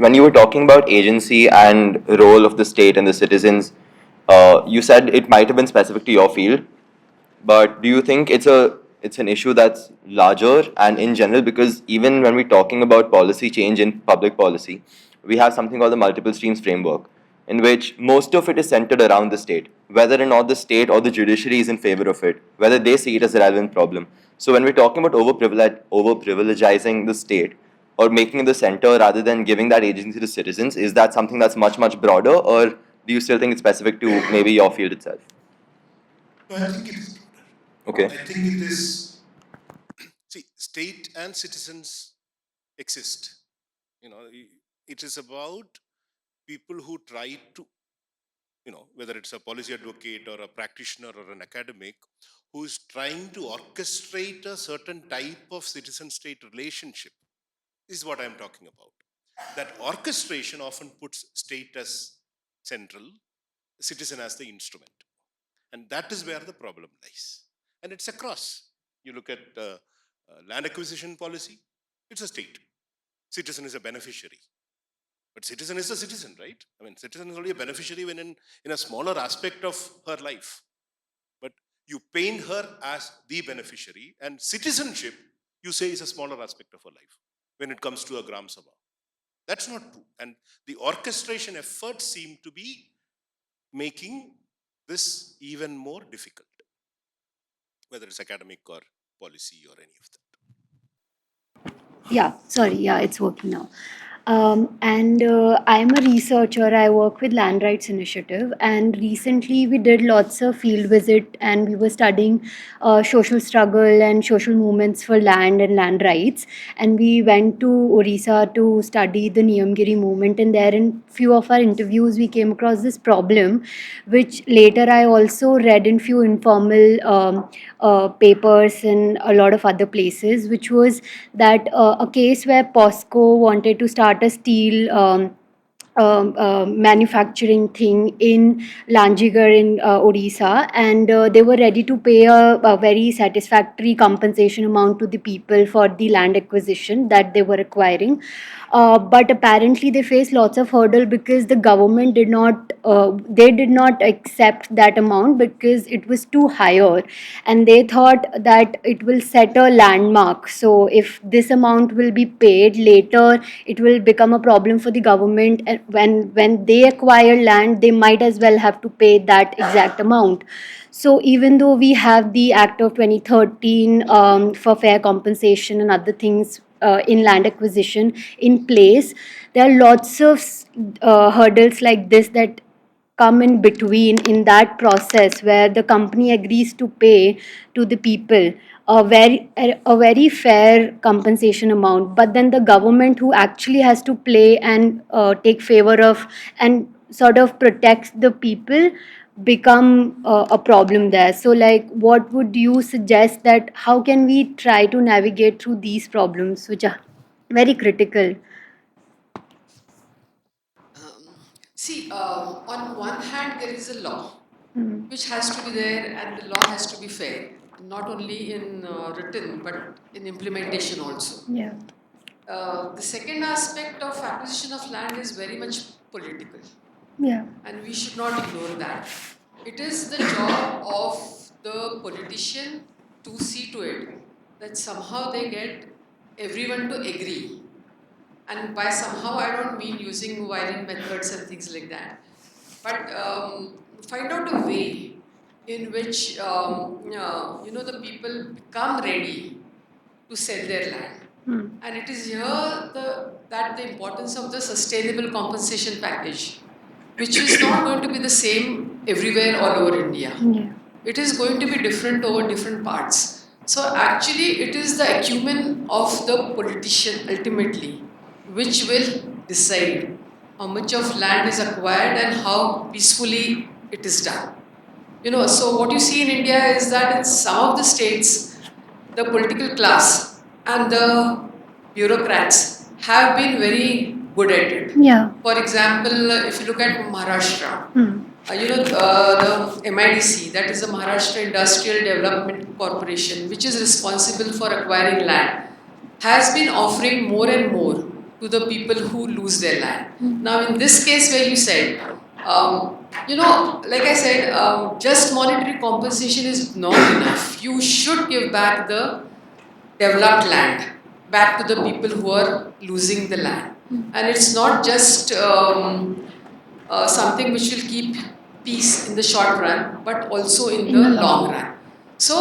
When you were talking about agency and role of the state and the citizens, you said it might have been specific to your field, but do you think it's an issue that's larger and in general? Because even when we're talking about policy change in public policy, we have something called the multiple streams framework, in which most of it is centered around the state, whether or not the state or the judiciary is in favor of it, whether they see it as a relevant problem. So when we're talking about over-privilegizing the state or making it the center rather than giving that agency to citizens, is that something that's much, much broader, or do you still think it's specific to maybe your field itself? No, I think it is broader. Okay. I think it is, see, state and citizens exist. You know, it is about people who try to, you know, whether it's a policy advocate or a practitioner or an academic, who is trying to orchestrate a certain type of citizen-state relationship, is what I'm talking about. That orchestration often puts state as central, citizen as the instrument. And that is where the problem lies. And it's across. You look at land acquisition policy, it's a state. Citizen is a beneficiary. But citizen is a citizen, right? I mean, citizen is only a beneficiary when in a smaller aspect of her life. But you paint her as the beneficiary, and citizenship, you say, is a smaller aspect of her life when it comes to a Gram Sabha. That's not true. And the orchestration efforts seem to be making this even more difficult, whether it's academic or policy or any of that. Yeah, sorry. Yeah, it's working now. And I'm a researcher. I work with Land Rights Initiative, and recently we did lots of field visit, and we were studying social struggle and social movements for land and land rights. And we went to Orissa to study the Niyamgiri movement, and there in few of our interviews we came across this problem, which later I also read in few informal papers and a lot of other places, which was that a case where POSCO wanted to start a steel manufacturing thing in Lanjigar in Odisha, and they were ready to pay a very satisfactory compensation amount to the people for the land acquisition that they were acquiring. But apparently they faced lots of hurdle because the government did not they did not accept that amount because it was too higher, and they thought that it will set a landmark. So if this amount will be paid later, it will become a problem for the government, and when they acquire land they might as well have to pay that exact amount. So even though we have the Act of 2013 for fair compensation and other things in land acquisition in place, there are lots of hurdles like this that come in between in that process where the company agrees to pay to the people a very fair compensation amount, but then the government who actually has to play and take favor of and sort of protects the people become a problem there. So like what would you suggest, that how can we try to navigate through these problems which are very critical? See, on one hand, there is a law Mm. which has to be there, and the law has to be fair, not only in written but in implementation also. Yeah. The second aspect of acquisition of land is very much political, Yeah. and we should not ignore that. It is the job of the politician to see to it that somehow they get everyone to agree. And by somehow, I don't mean using violent methods and things like that, but find out a way in which the people become ready to sell their land. Mm. And it is here that the importance of the sustainable compensation package, which is not going to be the same everywhere all over India. Yeah. It is going to be different over different parts. So actually, it is the acumen of the politician ultimately which will decide how much of land is acquired and how peacefully it is done. So what you see in India is that in some of the states, the political class and the bureaucrats have been very good at it. Yeah. For example, if you look at Maharashtra, Hmm. the MIDC, that is the Maharashtra Industrial Development Corporation, which is responsible for acquiring land, has been offering more and more to the people who lose their land. Now, in this case where you said, like I said, just monetary compensation is not enough. You should give back the developed land back to the people who are losing the land. And it's not just something which will keep peace in the short run, but also in the long run. So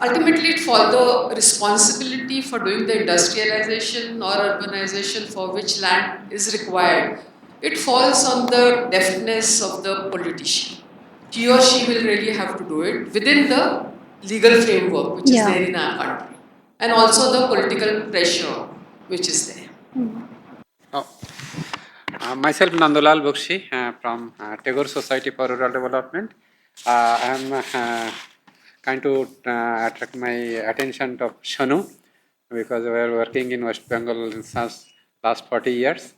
ultimately, it falls the responsibility for doing the industrialization or urbanization for which land is required. It falls on the deftness of the politician. He or she will really have to do it within the legal framework which is there in our country, and also the political pressure which is there. Oh. Myself Nandulal Bukshi from Tagore Society for Rural Development. I am kind to attract my attention to Shanu because we are working in West Bengal since last 40 years.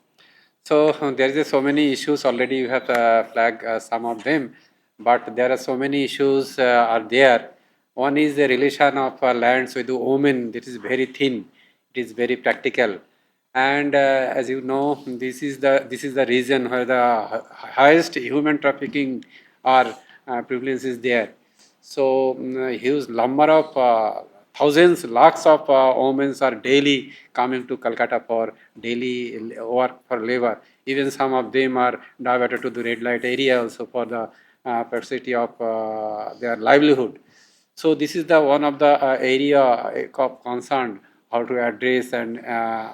So there is so many issues already. You have flagged some of them, but there are so many issues are there. One is the relation of lands with the women. This is very thin. It is very practical, and as you know, this is the reason where the highest human trafficking or prevalence is there. So huge number of thousands, lakhs of women are daily coming to Calcutta for daily work for labor. Even some of them are diverted to the red light area also for the pursuit of their livelihood. So this is the one of the area of concern how to address, and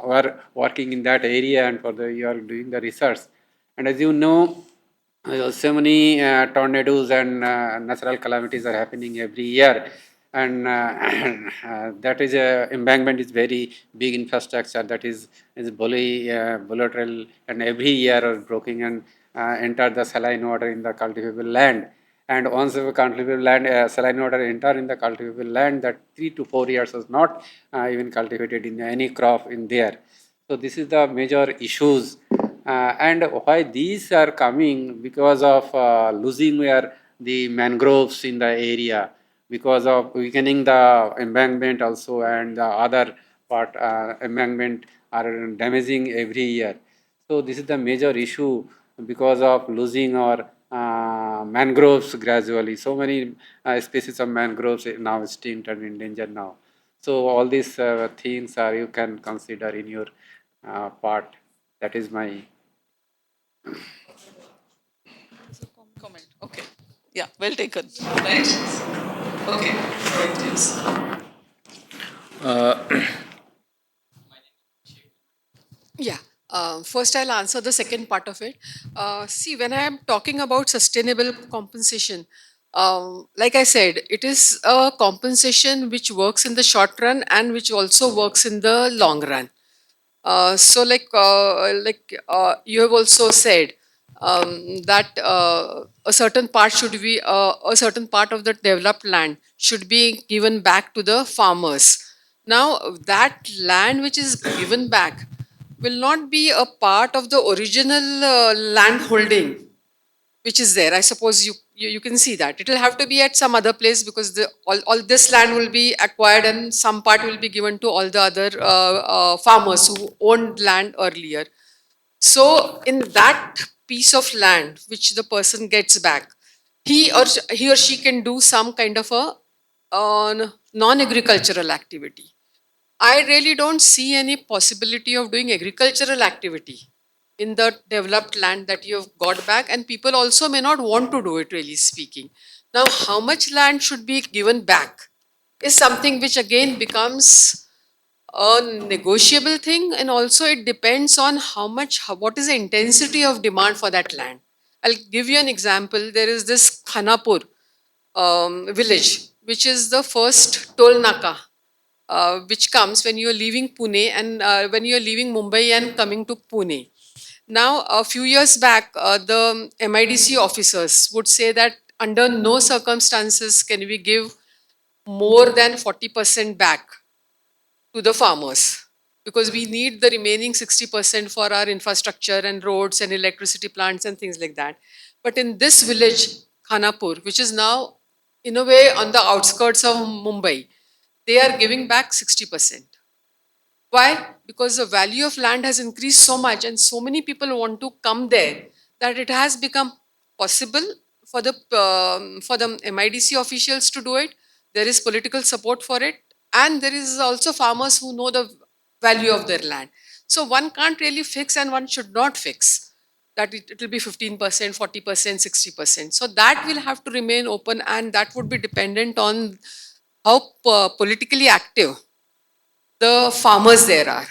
we're working in that area, and for the you are doing the research. And as you know, so many tornadoes and natural calamities are happening every year, and that is a embankment is very big infrastructure that is volatile, and every year are broken and enter the saline water in the cultivable land. And once the cultivable land, saline water enter in the cultivable land, that 3 to 4 years is not even cultivated in any crop in there. So this is the major issues. And why these are coming because of losing where the mangroves in the area, because of weakening the embankment also, and the other part embankment are damaging every year. So this is the major issue because of losing our mangroves gradually. So many species of mangroves are now extinct and endangered now. So all these things are you can consider in your part. That is my Comment. Okay. Yeah, well taken. Right? Okay. Right, yes. Yeah. First, I'll answer the second part of it. See, when I am talking about sustainable compensation, like I said, it is a compensation which works in the short run and which also works in the long run. You have also said that a certain part should be a certain part of the developed land should be given back to the farmers. Now, that land which is given back will not be a part of the original land holding which is there. I suppose you can see that. It will have to be at some other place because all this land will be acquired and some part will be given to all the other farmers who owned land earlier. So in that piece of land which the person gets back, he or she can do some kind of a non-agricultural activity. I really don't see any possibility of doing agricultural activity in the developed land that you have got back, and people also may not want to do it, really speaking. Now, how much land should be given back is something which again becomes a negotiable thing, and also it depends on what is the intensity of demand for that land. I'll give you an example. There is this Khanapur village, which is the first toll naka which comes when you're leaving Pune and when you're leaving Mumbai and coming to Pune. Now, a few years back, the MIDC officers would say that under no circumstances can we give more than 40% back to the farmers because we need the remaining 60% for our infrastructure and roads and electricity plants and things like that. But in this village, Khanapur, which is now in a way on the outskirts of Mumbai, they are giving back 60%. Why? Because the value of land has increased so much and so many people want to come there that it has become possible for the MIDC officials to do it. There is political support for it, and there is also farmers who know the value of their land. So one can't really fix and one should not fix that it will be 15%, 40%, 60%. So that will have to remain open, and that would be dependent on how politically active the farmers there are.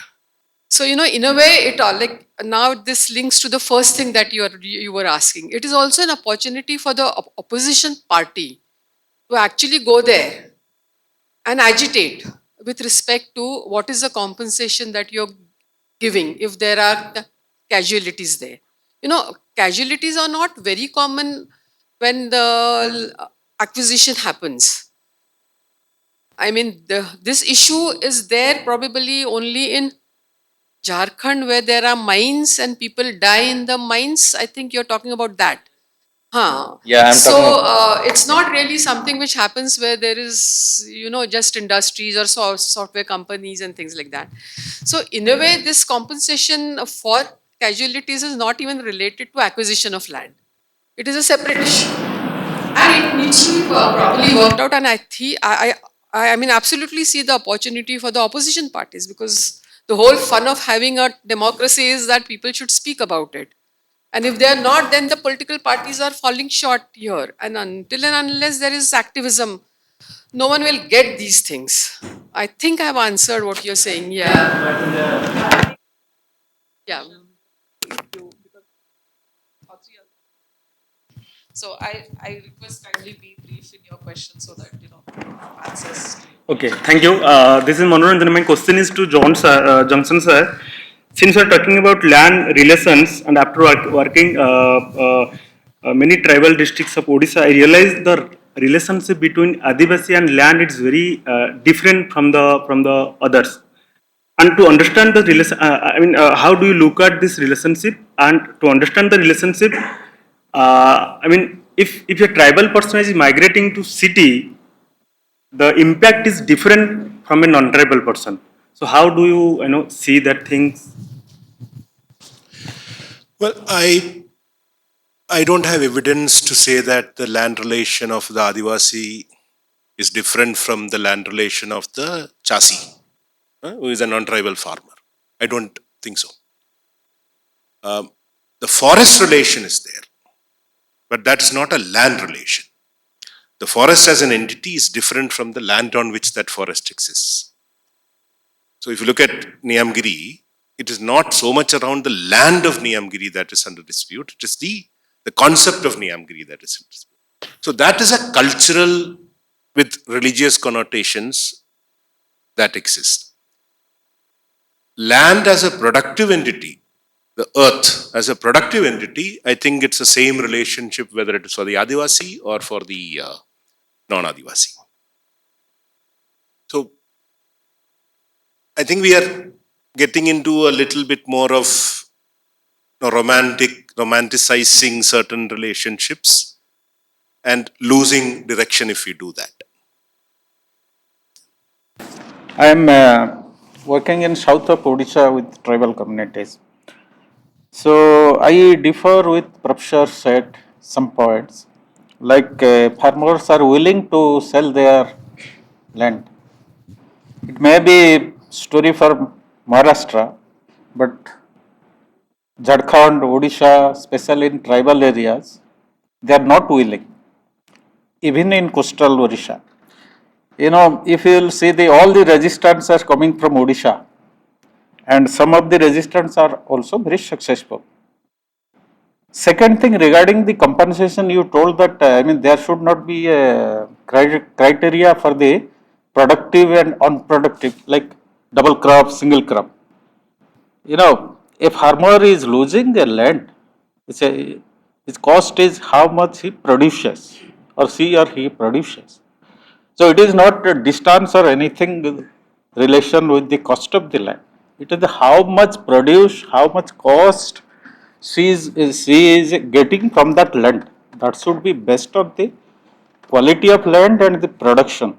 So, you know, in a way, it all like now this links to the first thing that you were asking. It is also an opportunity for the opposition party to actually go there and agitate with respect to what is the compensation that you're giving if there are casualties there. You know, casualties are not very common when the acquisition happens. I mean, this issue is there probably only in Jharkhand, where there are mines and people die in the mines. I think you're talking about that. Huh. Yeah, I'm So talking about. it's not really something which happens where there is, you know, just industries or software companies and things like that. So in a way, this compensation for casualties is not even related to acquisition of land. It is a separate issue, and it needs to be properly worked out. And I mean, absolutely see the opportunity for the opposition parties, because the whole fun of having a democracy is that people should speak about it. And if they are not, then the political parties are falling short here. And until and unless there is activism, no one will get these things. I think I've answered what you're saying. Yeah. Yeah. So I request kindly be brief in your question so that, you know, answers to you. Okay, thank you. This is Manoranjan. My question is to Johnson sir. Since we are talking about land relations, and after working many tribal districts of Odisha, I realized the relationship between Adivasi and land is very different from the others. And to understand the relation, how do you look at this relationship? And to understand the relationship, if a tribal person is migrating to city, the impact is different from a non-tribal person. So how do you see that things? Well, I don't have evidence to say that the land relation of the Adivasi is different from the land relation of the Chasi, who is a non-tribal farmer. I don't think so. The forest relation is there, but that is not a land relation. The forest as an entity is different from the land on which that forest exists. So if you look at Niyamgiri, it is not so much around the land of Niyamgiri that is under dispute. It is the concept of Niyamgiri that is in dispute. So that is a cultural with religious connotations that exist. Land as a productive entity, the earth as a productive entity, I think it's the same relationship whether it is for the Adivasi or for the non-Adivasi. So I think we are getting into a little bit more of romanticizing certain relationships and losing direction if we do that. I am working in south of Odisha with tribal communities. So I differ with Professor at some points. Like farmers are willing to sell their land. It may be story for Maharashtra, but Jharkhand, Odisha, especially in tribal areas, they are not willing. Even in coastal Odisha. You know, if you will see all the resistance are coming from Odisha, and some of the resistance are also very successful. Second thing regarding the compensation, you told that there should not be a criteria for the productive and unproductive, like double crop, single crop. You know, a farmer is losing a land. Its cost is how much he produces or she or he produces. So it is not a distance or anything relation with the cost of the land. It is how much produce, how much cost she is getting from that land. That should be based on the quality of land and the production.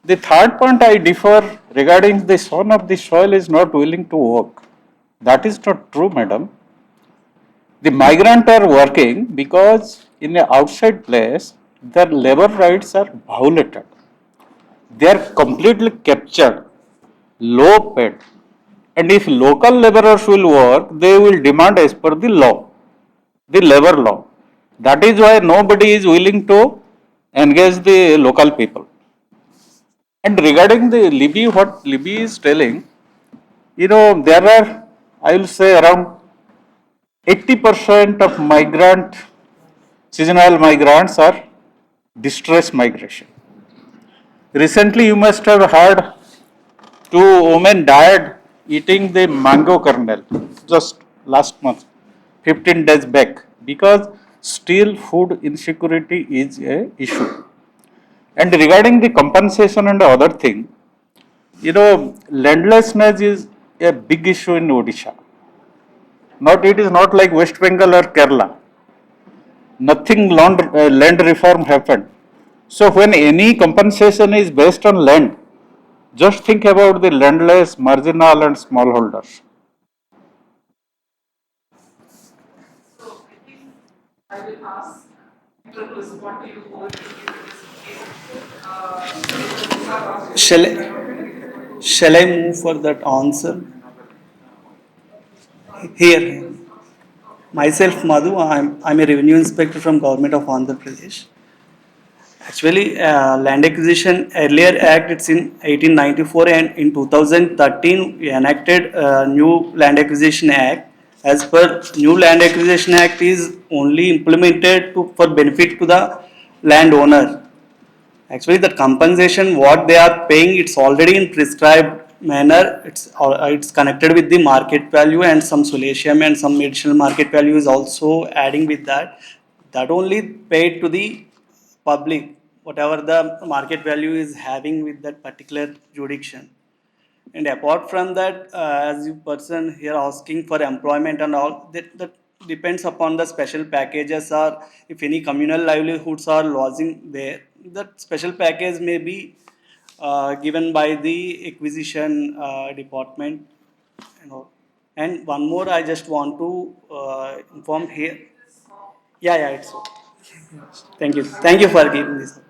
The third point I differ regarding the son of the soil is not willing to work. That is not true, madam. The migrant are working because in an outside place their labor rights are violated. They are completely captured, low paid. And if local laborers will work, they will demand as per the law, the labor law. That is why nobody is willing to engage the local people. And regarding the Libby, what Libby is telling, there are, I will say, around 80% of seasonal migrants are distress migration. Recently, you must have heard two women died eating the mango kernel just last month, 15 days back, because still food insecurity is a issue. And regarding the compensation and the other thing, landlessness is a big issue in Odisha. It is not like West Bengal or Kerala. Nothing land reform happened. So when any compensation is based on land, just think about the landless, marginal and smallholders. Shall shall I move for that answer? Here, myself Madhu, I'm a revenue inspector from Government of Andhra Pradesh. Actually, Land Acquisition Earlier Act, it's in 1894, and in 2013 we enacted a new Land Acquisition Act. As per new Land Acquisition Act is only implemented for benefit to the landowner. Actually, the compensation what they are paying, it's already in prescribed manner. It's connected with the market value, and some solatium and some additional market value is also adding with that. That only paid to the public, whatever the market value is having with that particular jurisdiction. And apart from that, as you person here asking for employment and all, that depends upon the special packages, or if any communal livelihoods are lodging there, that special package may be given by the acquisition department and all. And one more I just want to inform here. Yeah, it's okay. Thank you. Thank you for giving this.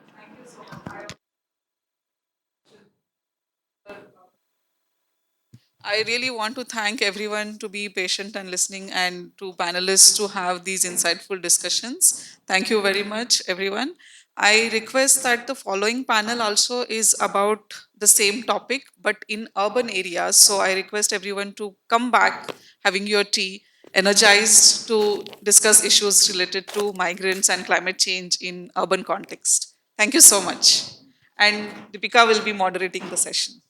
I really want to thank everyone to be patient and listening, and to panelists to have these insightful discussions. Thank you very much, everyone. I request that the following panel also is about the same topic, but in urban areas. So I request everyone to come back having your tea, energized to discuss issues related to migrants and climate change in urban context. Thank you so much. And Deepika will be moderating the session.